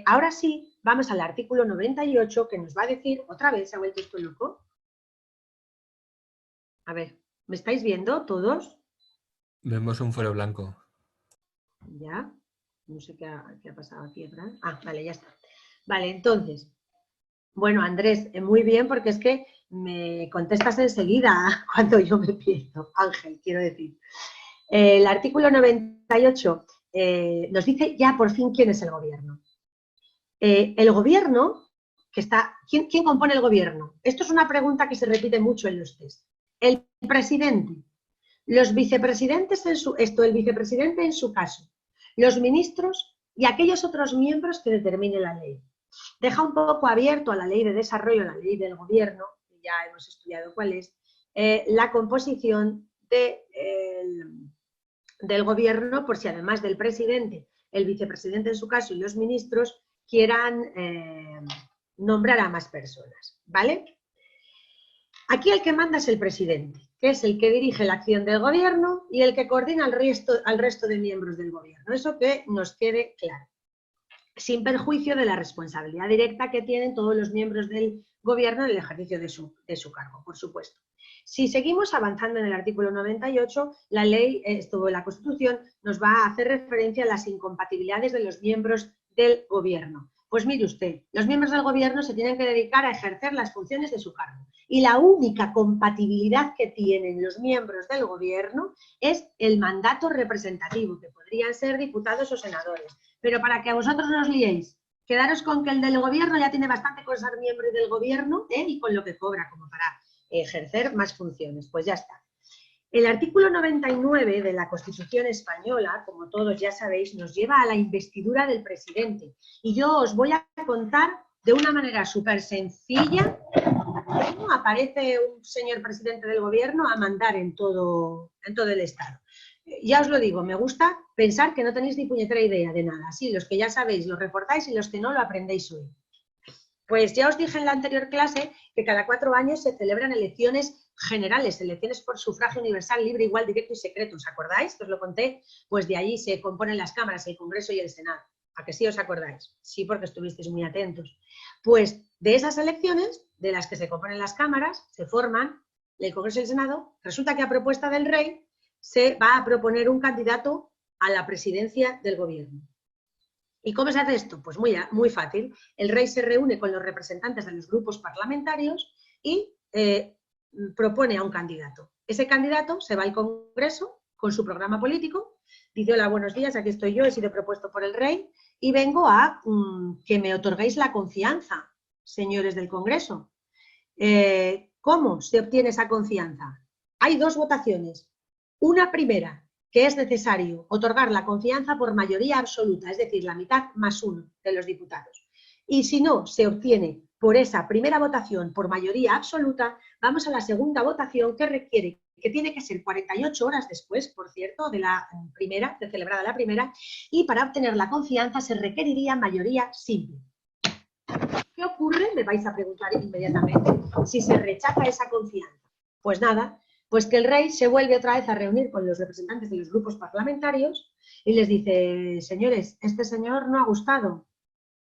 ahora sí, vamos al artículo 98 que nos va a decir, otra vez, ¿se ha vuelto esto loco? A ver, ¿me estáis viendo todos? Vemos un fuero blanco. Ya. No sé qué ha pasado aquí atrás. Ah, vale, ya está. Vale, entonces, bueno, Andrés, muy bien, porque es que me contestas enseguida cuando yo me pierdo. Ángel, quiero decir. El artículo 98 nos dice ya por fin quién es el gobierno. El gobierno, ¿quién compone el gobierno? Esto es una pregunta que se repite mucho en los test. El presidente, los vicepresidentes el vicepresidente en su caso, los ministros y aquellos otros miembros que determine la ley. Deja un poco abierto a la ley de desarrollo, la ley del gobierno, que ya hemos estudiado cuál es, la composición del gobierno, por si además del presidente, el vicepresidente en su caso y los ministros quieran nombrar a más personas, ¿vale? Aquí el que manda es el presidente, que es el que dirige la acción del gobierno y el que coordina al resto de miembros del gobierno. Eso que nos quede claro. Sin perjuicio de la responsabilidad directa que tienen todos los miembros del gobierno en el ejercicio de su cargo, por supuesto. Si seguimos avanzando en el artículo 98, la ley, la Constitución, nos va a hacer referencia a las incompatibilidades de los miembros del gobierno. Pues mire usted, los miembros del gobierno se tienen que dedicar a ejercer las funciones de su cargo. Y la única compatibilidad que tienen los miembros del gobierno es el mandato representativo, que podrían ser diputados o senadores. Pero para que a vosotros no os liéis, quedaros con que el del gobierno ya tiene bastante con ser miembro del gobierno y con lo que cobra como para ejercer más funciones. Pues ya está. El artículo 99 de la Constitución española, como todos ya sabéis, nos lleva a la investidura del presidente. Y yo os voy a contar de una manera súper sencilla cómo aparece un señor presidente del gobierno a mandar en todo el Estado. Ya os lo digo, me gusta pensar que no tenéis ni puñetera idea de nada. Sí, los que ya sabéis lo reportáis y los que no lo aprendéis hoy. Pues ya os dije en la anterior clase que cada 4 años se celebran elecciones generales, elecciones por sufragio universal, libre, igual, directo y secreto. ¿Os acordáis? Que os lo conté. Pues de allí se componen las cámaras, el Congreso y el Senado. ¿A que sí os acordáis? Sí, porque estuvisteis muy atentos. Pues de esas elecciones, de las que se componen las cámaras, se forman el Congreso y el Senado, resulta que a propuesta del rey se va a proponer un candidato a la presidencia del gobierno. ¿Y cómo se hace esto? Pues muy fácil. El rey se reúne con los representantes de los grupos parlamentarios y propone a un candidato. Ese candidato se va al Congreso con su programa político, dice: hola, buenos días, aquí estoy yo, he sido propuesto por el rey y vengo a que me otorguéis la confianza, señores del Congreso. ¿Cómo se obtiene esa confianza? Hay 2 votaciones. Una primera, que es necesario otorgar la confianza por mayoría absoluta, es decir, la mitad más 1 de los diputados. Y si no se obtiene por esa primera votación por mayoría absoluta, vamos a la segunda votación que requiere, que tiene que ser 48 horas después, por cierto, de la primera, de celebrada la primera, y para obtener la confianza se requeriría mayoría simple. ¿Qué ocurre? Me vais a preguntar inmediatamente si se rechaza esa confianza. Pues nada, pues que el rey se vuelve otra vez a reunir con los representantes de los grupos parlamentarios y les dice: señores, este señor no ha gustado,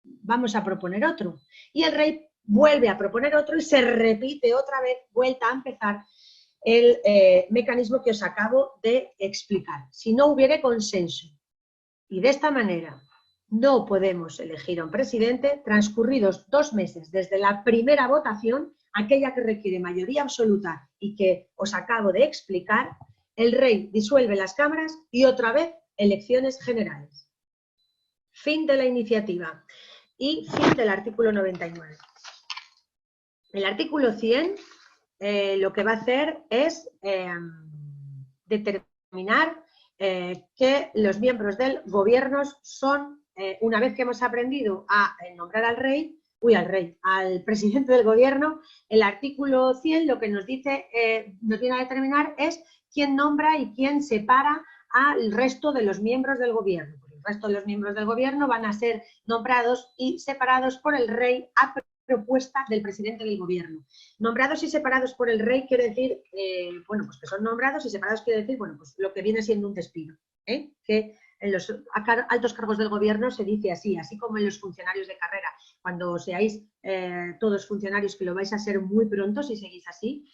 vamos a proponer otro. Y el rey vuelve a proponer otro y se repite otra vez, vuelta a empezar el mecanismo que os acabo de explicar. Si no hubiere consenso. Y de esta manera no podemos elegir a un presidente transcurridos 2 meses desde la primera votación, aquella que requiere mayoría absoluta y que os acabo de explicar. El rey disuelve las cámaras y otra vez elecciones generales. Fin de la iniciativa y fin del artículo 99. El artículo 100 lo que va a hacer es determinar que los miembros del gobierno son, una vez que hemos aprendido a nombrar al presidente del gobierno, el artículo 100 lo que nos dice, nos viene a determinar es quién nombra y quién separa al resto de los miembros del gobierno. El resto de los miembros del gobierno van a ser nombrados y separados por el rey a propuesta del presidente del gobierno. Nombrados y separados por el rey quiere decir, bueno, pues que son nombrados, y separados quiere decir, bueno, pues lo que viene siendo un despido, que en los altos cargos del gobierno se dice así como en los funcionarios de carrera. Cuando seáis todos funcionarios, que lo vais a ser muy pronto si seguís así,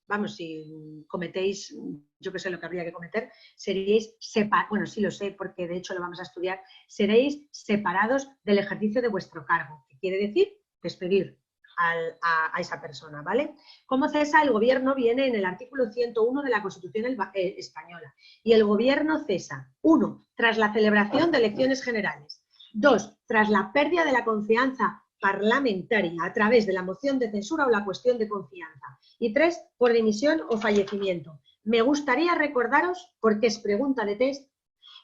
vamos, si cometéis, yo que sé lo que habría que cometer, seríais separados, bueno, sí lo sé porque de hecho lo vamos a estudiar, seréis separados del ejercicio de vuestro cargo. ¿Qué quiere decir? Despedir. a esa persona, ¿vale? ¿Cómo cesa el gobierno? Viene en el artículo 101 de la Constitución española. Y el gobierno cesa, 1, tras la celebración de elecciones generales. 2, tras la pérdida de la confianza parlamentaria a través de la moción de censura o la cuestión de confianza. Y 3, por dimisión o fallecimiento. Me gustaría recordaros, porque es pregunta de test,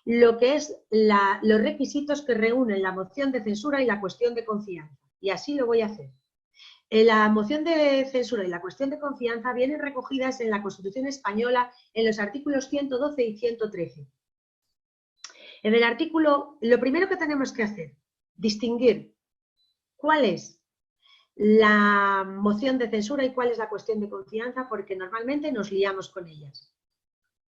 lo que es los requisitos que reúnen la moción de censura y la cuestión de confianza. Y así lo voy a hacer. La moción de censura y la cuestión de confianza vienen recogidas en la Constitución española en los artículos 112 y 113. En el artículo, lo primero que tenemos que hacer, distinguir cuál es la moción de censura y cuál es la cuestión de confianza, porque normalmente nos liamos con ellas.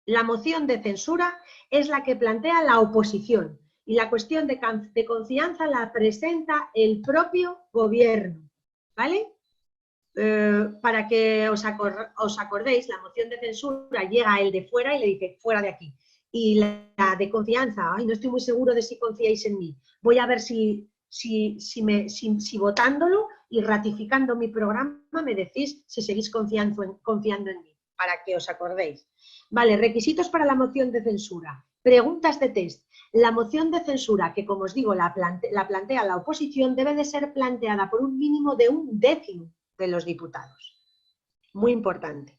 La moción de censura es la que plantea la oposición y la cuestión de confianza la presenta el propio gobierno, ¿vale? Para que os acordéis, la moción de censura llega a el de fuera y le dice, fuera de aquí. Y la de confianza, ay, no estoy muy seguro de si confiáis en mí. Voy a ver si votándolo y ratificando mi programa me decís si seguís confiando en mí, para que os acordéis. Vale, requisitos para la moción de censura. Preguntas de test. La moción de censura, que como os digo, la plantea la oposición, debe de ser planteada por un mínimo de 1/10 de los diputados. Muy importante.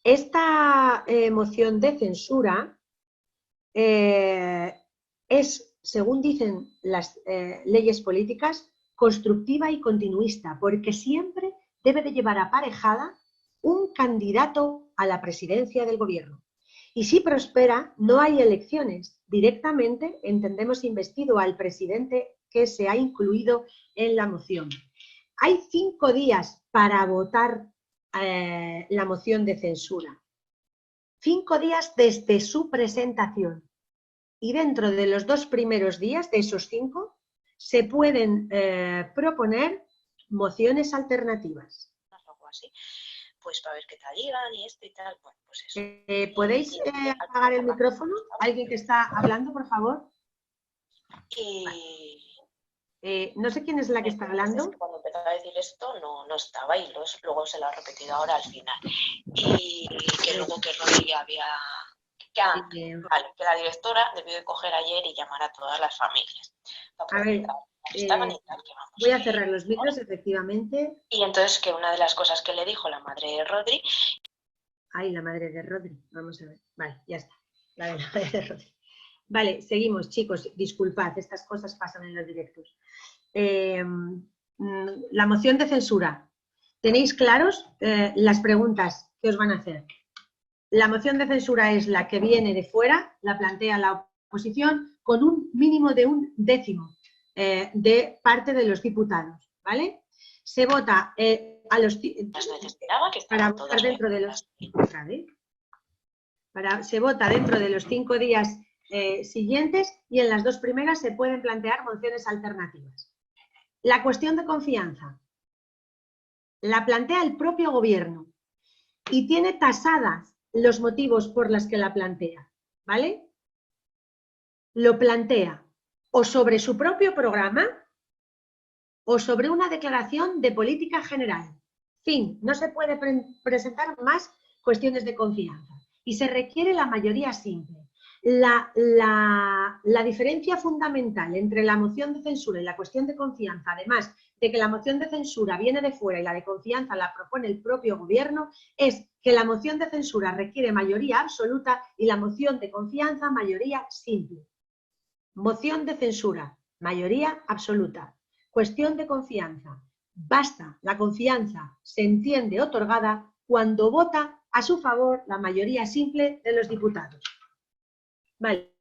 Esta moción de censura es, según dicen las leyes políticas, constructiva y continuista, porque siempre debe de llevar aparejada un candidato a la presidencia del gobierno. Y si prospera, no hay elecciones. Directamente entendemos investido al presidente que se ha incluido en la moción. Hay 5 días para votar la moción de censura. 5 días desde su presentación. Y dentro de los 2 primeros días, de esos 5, se pueden proponer mociones alternativas. Algo así. Pues para ver qué tal iban y esto y tal. Bueno, pues eso. ¿Podéis apagar el micrófono? ¿Alguien que está hablando, por favor? No sé quién es la que está hablando. Cuando empezaba a decir esto no estaba y luego se lo ha repetido ahora al final. Y que luego que Rodri había... Vale, que la directora debió de coger ayer y llamar a todas las familias. A ver, voy a cerrar los micros, efectivamente. Y entonces que una de las cosas que le dijo la madre de Rodri... Ay, la madre de Rodri, vamos a ver. Vale, ya está. La madre de Rodri. Vale, seguimos, chicos. Disculpad, estas cosas pasan en los directos. La moción de censura. ¿Tenéis claros las preguntas que os van a hacer? La moción de censura es la que viene de fuera, la plantea la oposición con un mínimo de 1/10 de parte de los diputados, ¿vale? Se vota a los... para votar dentro de los... se vota dentro de los 5 días siguientes y en las 2 primeras se pueden plantear mociones alternativas. La cuestión de confianza la plantea el propio gobierno y tiene tasadas los motivos por los que la plantea, ¿vale? Lo plantea o sobre su propio programa o sobre una declaración de política general. Fin, no se puede presentar más cuestiones de confianza y se requiere la mayoría simple. La diferencia fundamental entre la moción de censura y la cuestión de confianza, además de que la moción de censura viene de fuera y la de confianza la propone el propio gobierno, es que la moción de censura requiere mayoría absoluta y la moción de confianza mayoría simple. Moción de censura, mayoría absoluta. Cuestión de confianza. Basta, la confianza se entiende otorgada cuando vota a su favor la mayoría simple de los diputados. Vale.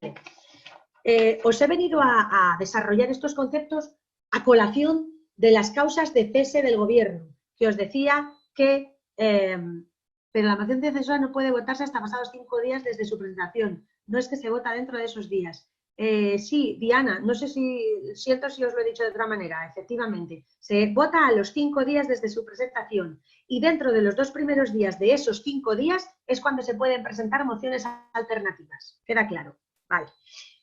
Os he venido a desarrollar estos conceptos a colación de las causas de cese del gobierno, que os decía que pero la moción de censura no puede votarse hasta pasados 5 días desde su presentación. No es que se vota dentro de esos días. Sí, Diana, no sé si siento si os lo he dicho de otra manera, efectivamente. Se vota a los 5 días desde su presentación y dentro de los 2 primeros días de esos 5 días es cuando se pueden presentar mociones alternativas. ¿Queda claro? Vale.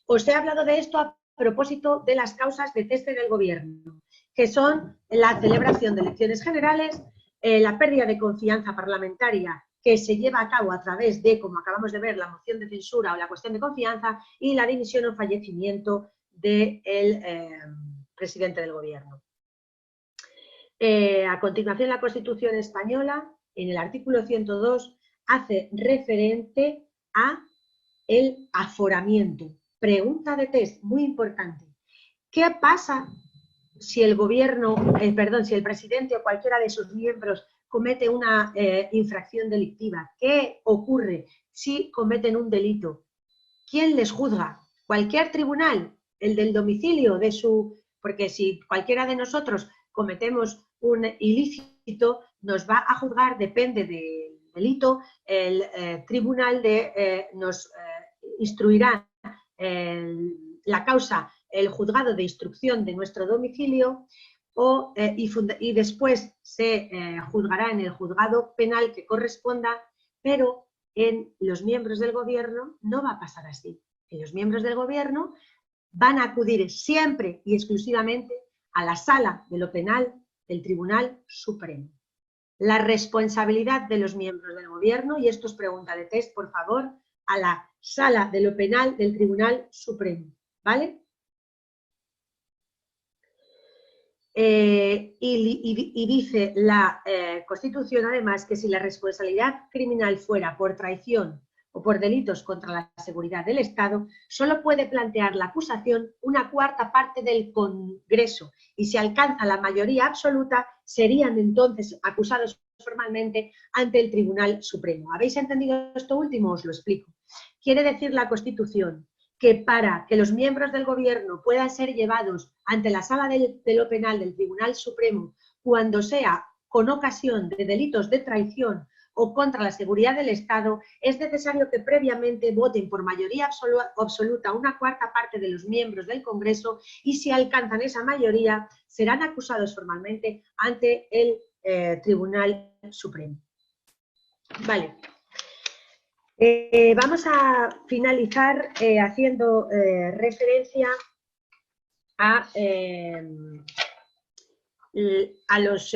Os he hablado de esto a propósito de las causas de cese del gobierno. que son la celebración de elecciones generales, la pérdida de confianza parlamentaria que se lleva a cabo a través de, como acabamos de ver, la moción de censura o la cuestión de confianza, y la dimisión o fallecimiento del presidente del gobierno. A continuación, la Constitución española, en el artículo 102, hace referente a el aforamiento. Pregunta de test, muy importante. ¿Qué pasa si el gobierno, si el presidente o cualquiera de sus miembros comete una infracción delictiva? ¿Qué ocurre si cometen un delito? ¿Quién les juzga? ¿Cualquier tribunal? ¿El del domicilio de su...? Porque si cualquiera de nosotros cometemos un ilícito, nos va a juzgar, depende del delito, el tribunal nos instruirá la causa, el juzgado de instrucción de nuestro domicilio, y después se juzgará en el juzgado penal que corresponda, pero en los miembros del gobierno no va a pasar así. En los miembros del gobierno van a acudir siempre y exclusivamente a la sala de lo penal del Tribunal Supremo. La responsabilidad de los miembros del gobierno, y esto es pregunta de test, por favor, a la sala de lo penal del Tribunal Supremo, ¿vale? Y dice la Constitución, además, que si la responsabilidad criminal fuera por traición o por delitos contra la seguridad del Estado, solo puede plantear la acusación una cuarta parte del Congreso, y si alcanza la mayoría absoluta, serían entonces acusados formalmente ante el Tribunal Supremo. ¿Habéis entendido esto último? Os lo explico. Quiere decir la Constitución que para que los miembros del gobierno puedan ser llevados ante la sala de lo penal del Tribunal Supremo cuando sea con ocasión de delitos de traición o contra la seguridad del Estado, es necesario que previamente voten por mayoría absoluta una cuarta parte de los miembros del Congreso, y si alcanzan esa mayoría serán acusados formalmente ante el Tribunal Supremo. Vale. Vamos a finalizar haciendo referencia a los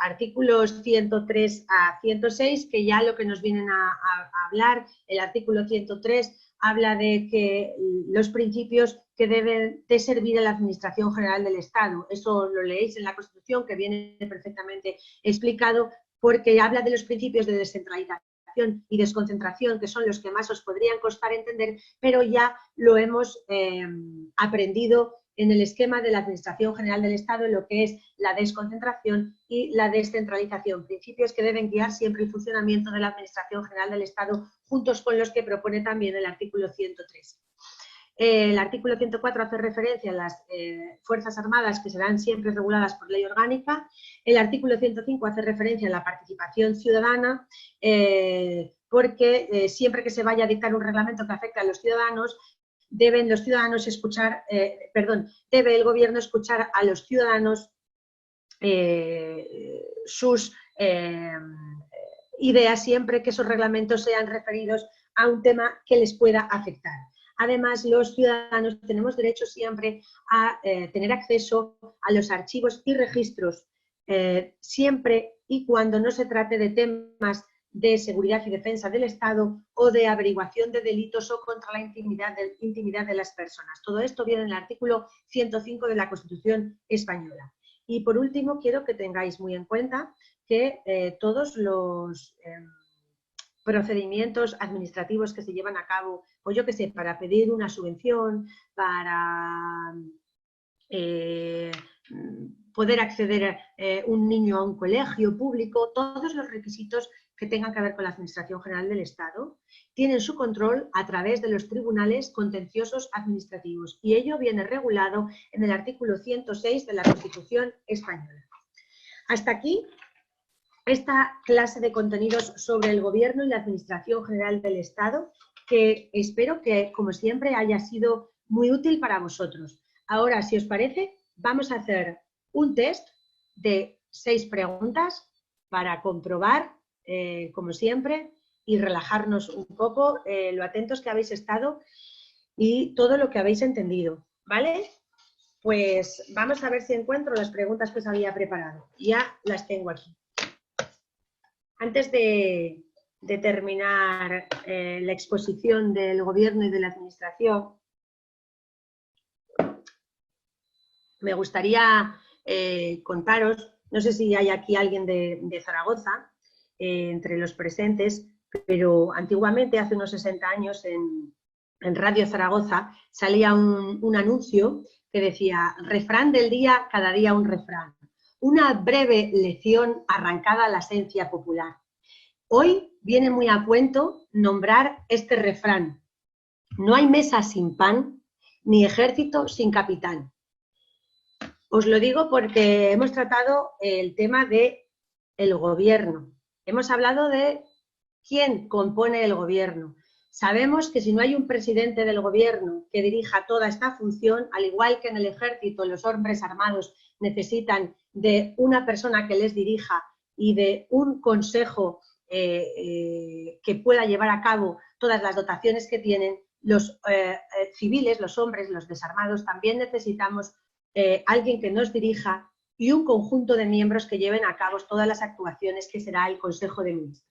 artículos 103 a 106, que ya lo que nos vienen a hablar. El artículo 103 habla de que los principios que deben de servir a la Administración General del Estado. Eso lo leéis en la Constitución, que viene perfectamente explicado, porque habla de los principios de descentralización y desconcentración, que son los que más os podrían costar entender, pero ya lo hemos aprendido en el esquema de la Administración General del Estado, en lo que es la desconcentración y la descentralización, principios que deben guiar siempre el funcionamiento de la Administración General del Estado, juntos con los que propone también el artículo 103. El artículo 104 hace referencia a las Fuerzas Armadas, que serán siempre reguladas por ley orgánica. El artículo 105 hace referencia a la participación ciudadana, porque siempre que se vaya a dictar un reglamento que afecte a los ciudadanos, debe el gobierno escuchar a los ciudadanos sus ideas, siempre que esos reglamentos sean referidos a un tema que les pueda afectar. Además, los ciudadanos tenemos derecho siempre a tener acceso a los archivos y registros, siempre y cuando no se trate de temas de seguridad y defensa del Estado o de averiguación de delitos o contra la intimidad de las personas. Todo esto viene en el artículo 105 de la Constitución española. Y por último, quiero que tengáis muy en cuenta que todos los procedimientos administrativos que se llevan a cabo, o yo que sé, para pedir una subvención, para poder acceder un niño a un colegio público, todos los requisitos que tengan que ver con la Administración General del Estado tienen su control a través de los tribunales contenciosos administrativos, y ello viene regulado en el artículo 106 de la Constitución española. Hasta aquí esta clase de contenidos sobre el Gobierno y la Administración General del Estado, que espero que, como siempre, haya sido muy útil para vosotros. Ahora, si os parece, vamos a hacer un test de 6 preguntas para comprobar, como siempre, y relajarnos un poco, lo atentos que habéis estado y todo lo que habéis entendido, ¿vale? Pues vamos a ver si encuentro las preguntas que os había preparado. Ya las tengo aquí. Antes de terminar la exposición del Gobierno y de la Administración, me gustaría contaros, no sé si hay aquí alguien de Zaragoza entre los presentes, pero antiguamente, hace unos 60 años, en Radio Zaragoza salía un anuncio que decía: refrán del día, cada día un refrán. Una breve lección arrancada a la esencia popular. Hoy viene muy a cuento nombrar este refrán: no hay mesa sin pan, ni ejército sin capitán. Os lo digo porque hemos tratado el tema del gobierno. Hemos hablado de quién compone el gobierno. Sabemos que si no hay un presidente del gobierno que dirija toda esta función, al igual que en el ejército los hombres armados necesitan de una persona que les dirija y de un consejo que pueda llevar a cabo todas las dotaciones que tienen, los civiles, los hombres, los desarmados, también necesitamos alguien que nos dirija y un conjunto de miembros que lleven a cabo todas las actuaciones que será el Consejo de Ministros.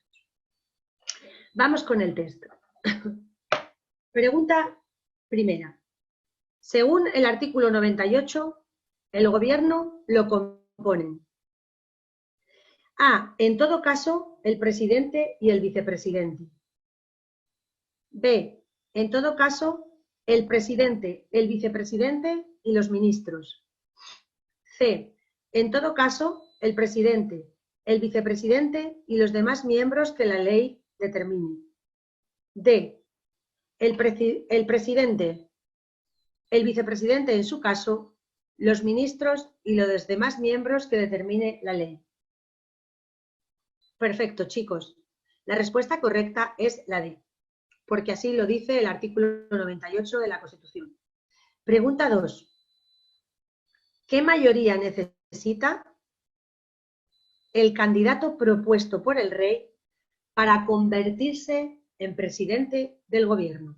Vamos con el texto. Pregunta primera. Según el artículo 98, el gobierno lo componen: A, en todo caso, el presidente y el vicepresidente. B, en todo caso, el presidente, el vicepresidente y los ministros. C, en todo caso, el presidente, el vicepresidente y los demás miembros que la ley determine. D, el presidente, el vicepresidente en su caso, los ministros y los demás miembros que determine la ley. Perfecto, chicos. La respuesta correcta es la D, porque así lo dice el artículo 98 de la Constitución. Pregunta 2. ¿Qué mayoría necesita el candidato propuesto por el rey para convertirse en presidente del gobierno?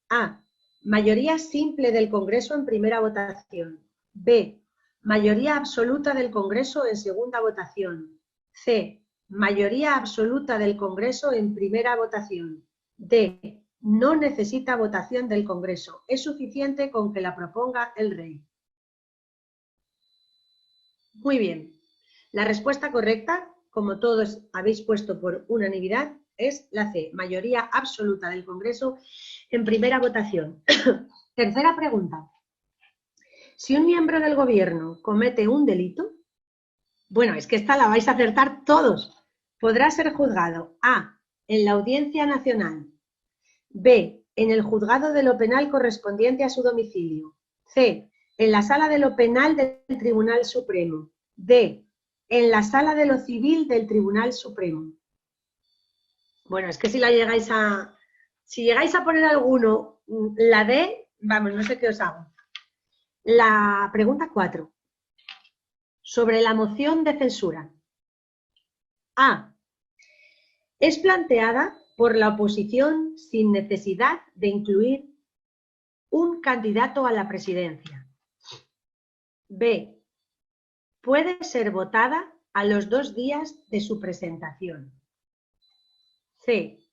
A, mayoría simple del Congreso en primera votación. B, mayoría absoluta del Congreso en segunda votación. C, mayoría absoluta del Congreso en primera votación. D, no necesita votación del Congreso. Es suficiente con que la proponga el rey. Muy bien. La respuesta correcta, como todos habéis puesto por unanimidad, es la C, mayoría absoluta del Congreso en primera votación. Tercera pregunta. Si un miembro del gobierno comete un delito, bueno, es que esta la vais a acertar todos, podrá ser juzgado: A, en la Audiencia Nacional; B, en el juzgado de lo penal correspondiente a su domicilio; C, en la sala de lo penal del Tribunal Supremo; D, en la sala de lo civil del Tribunal Supremo. Bueno, es que si llegáis a poner alguno la D, vamos, no sé qué os hago. La pregunta 4. Sobre la moción de censura. A, es planteada por la oposición sin necesidad de incluir un candidato a la presidencia. B, puede ser votada a los 2 días de su presentación. C,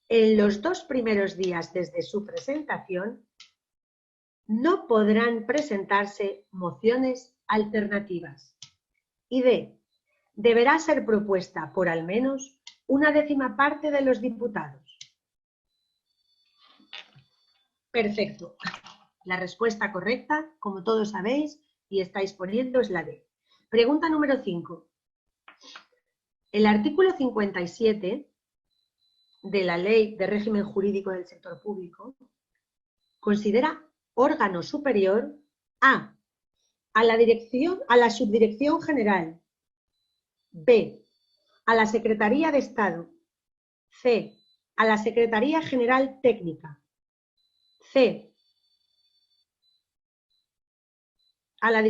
en los 2 primeros días desde su presentación no podrán presentarse mociones alternativas. Y D, deberá ser propuesta por al menos 1/10 parte de los diputados. Perfecto. La respuesta correcta, como todos sabéis y estáis poniendo, es la D. Pregunta número 5. El artículo 57 de la Ley de Régimen Jurídico del Sector Público considera órgano superior a la Subdirección General; B, a la Secretaría de Estado; C, a la Secretaría General Técnica; D, a la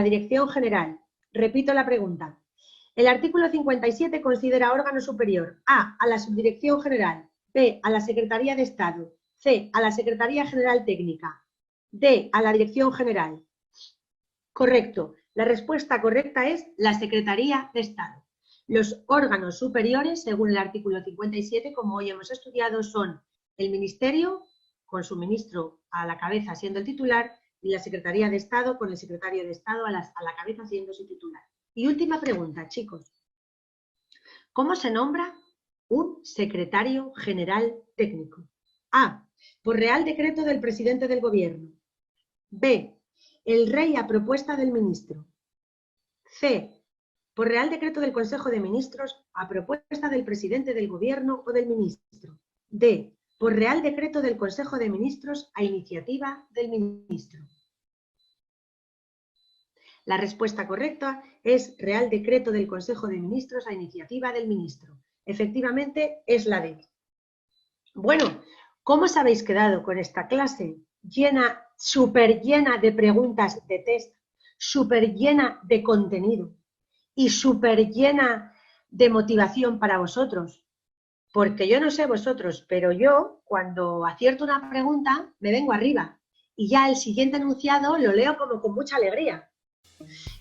Dirección General. Repito la pregunta. El artículo 57 considera órgano superior a la Subdirección General; B, a la Secretaría de Estado; C, a la Secretaría General Técnica; D, a la Dirección General. Correcto. La respuesta correcta es la Secretaría de Estado. Los órganos superiores, según el artículo 57, como hoy hemos estudiado, son el Ministerio, con su ministro a la cabeza siendo el titular, y la Secretaría de Estado, con el secretario de Estado a la cabeza siendo su titular. Y última pregunta, chicos. ¿Cómo se nombra un secretario general técnico? A, por Real Decreto del Presidente del Gobierno. B, el Rey a propuesta del Ministro. C, por Real Decreto del Consejo de Ministros a propuesta del Presidente del Gobierno o del Ministro. D, por Real Decreto del Consejo de Ministros a iniciativa del Ministro. La respuesta correcta es Real Decreto del Consejo de Ministros a iniciativa del Ministro. Efectivamente, es la D. Bueno, ¿cómo os habéis quedado con esta clase? Llena, súper llena de preguntas de test, súper llena de contenido y súper llena de motivación para vosotros. Porque yo no sé vosotros, pero yo cuando acierto una pregunta me vengo arriba y ya el siguiente enunciado lo leo como con mucha alegría.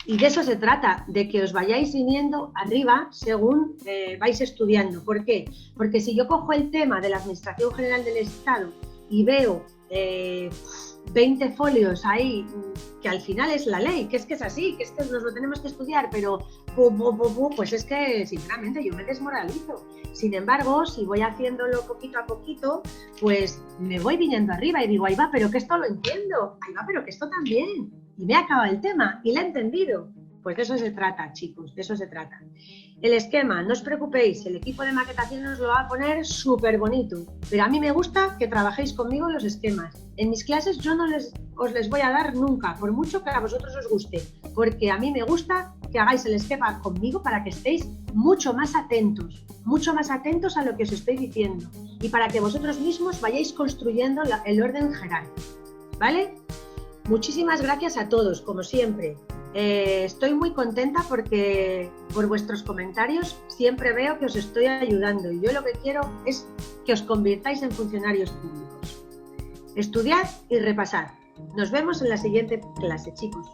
Y de eso se trata, de que os vayáis viniendo arriba según vais estudiando. ¿Por qué? Porque si yo cojo el tema de la Administración General del Estado y veo 20 folios ahí, que al final es la ley, que es así, que es que nos lo tenemos que estudiar, pero pues es que sinceramente yo me desmoralizo. Sin embargo, si voy haciéndolo poquito a poquito, pues me voy viniendo arriba y digo, ahí va, pero que esto lo entiendo, ahí va, pero que esto también. Y me ha acabado el tema y lo he entendido. Pues de eso se trata, chicos, de eso se trata. El esquema, no os preocupéis, el equipo de maquetación os lo va a poner súper bonito, pero a mí me gusta que trabajéis conmigo en los esquemas. En mis clases yo no os les voy a dar nunca, por mucho que a vosotros os guste, porque a mí me gusta que hagáis el esquema conmigo para que estéis mucho más atentos a lo que os estoy diciendo y para que vosotros mismos vayáis construyendo el orden jerárquico, ¿vale? Muchísimas gracias a todos, como siempre. Estoy muy contenta porque por vuestros comentarios siempre veo que os estoy ayudando y yo lo que quiero es que os convirtáis en funcionarios públicos. Estudiad y repasad. Nos vemos en la siguiente clase, chicos.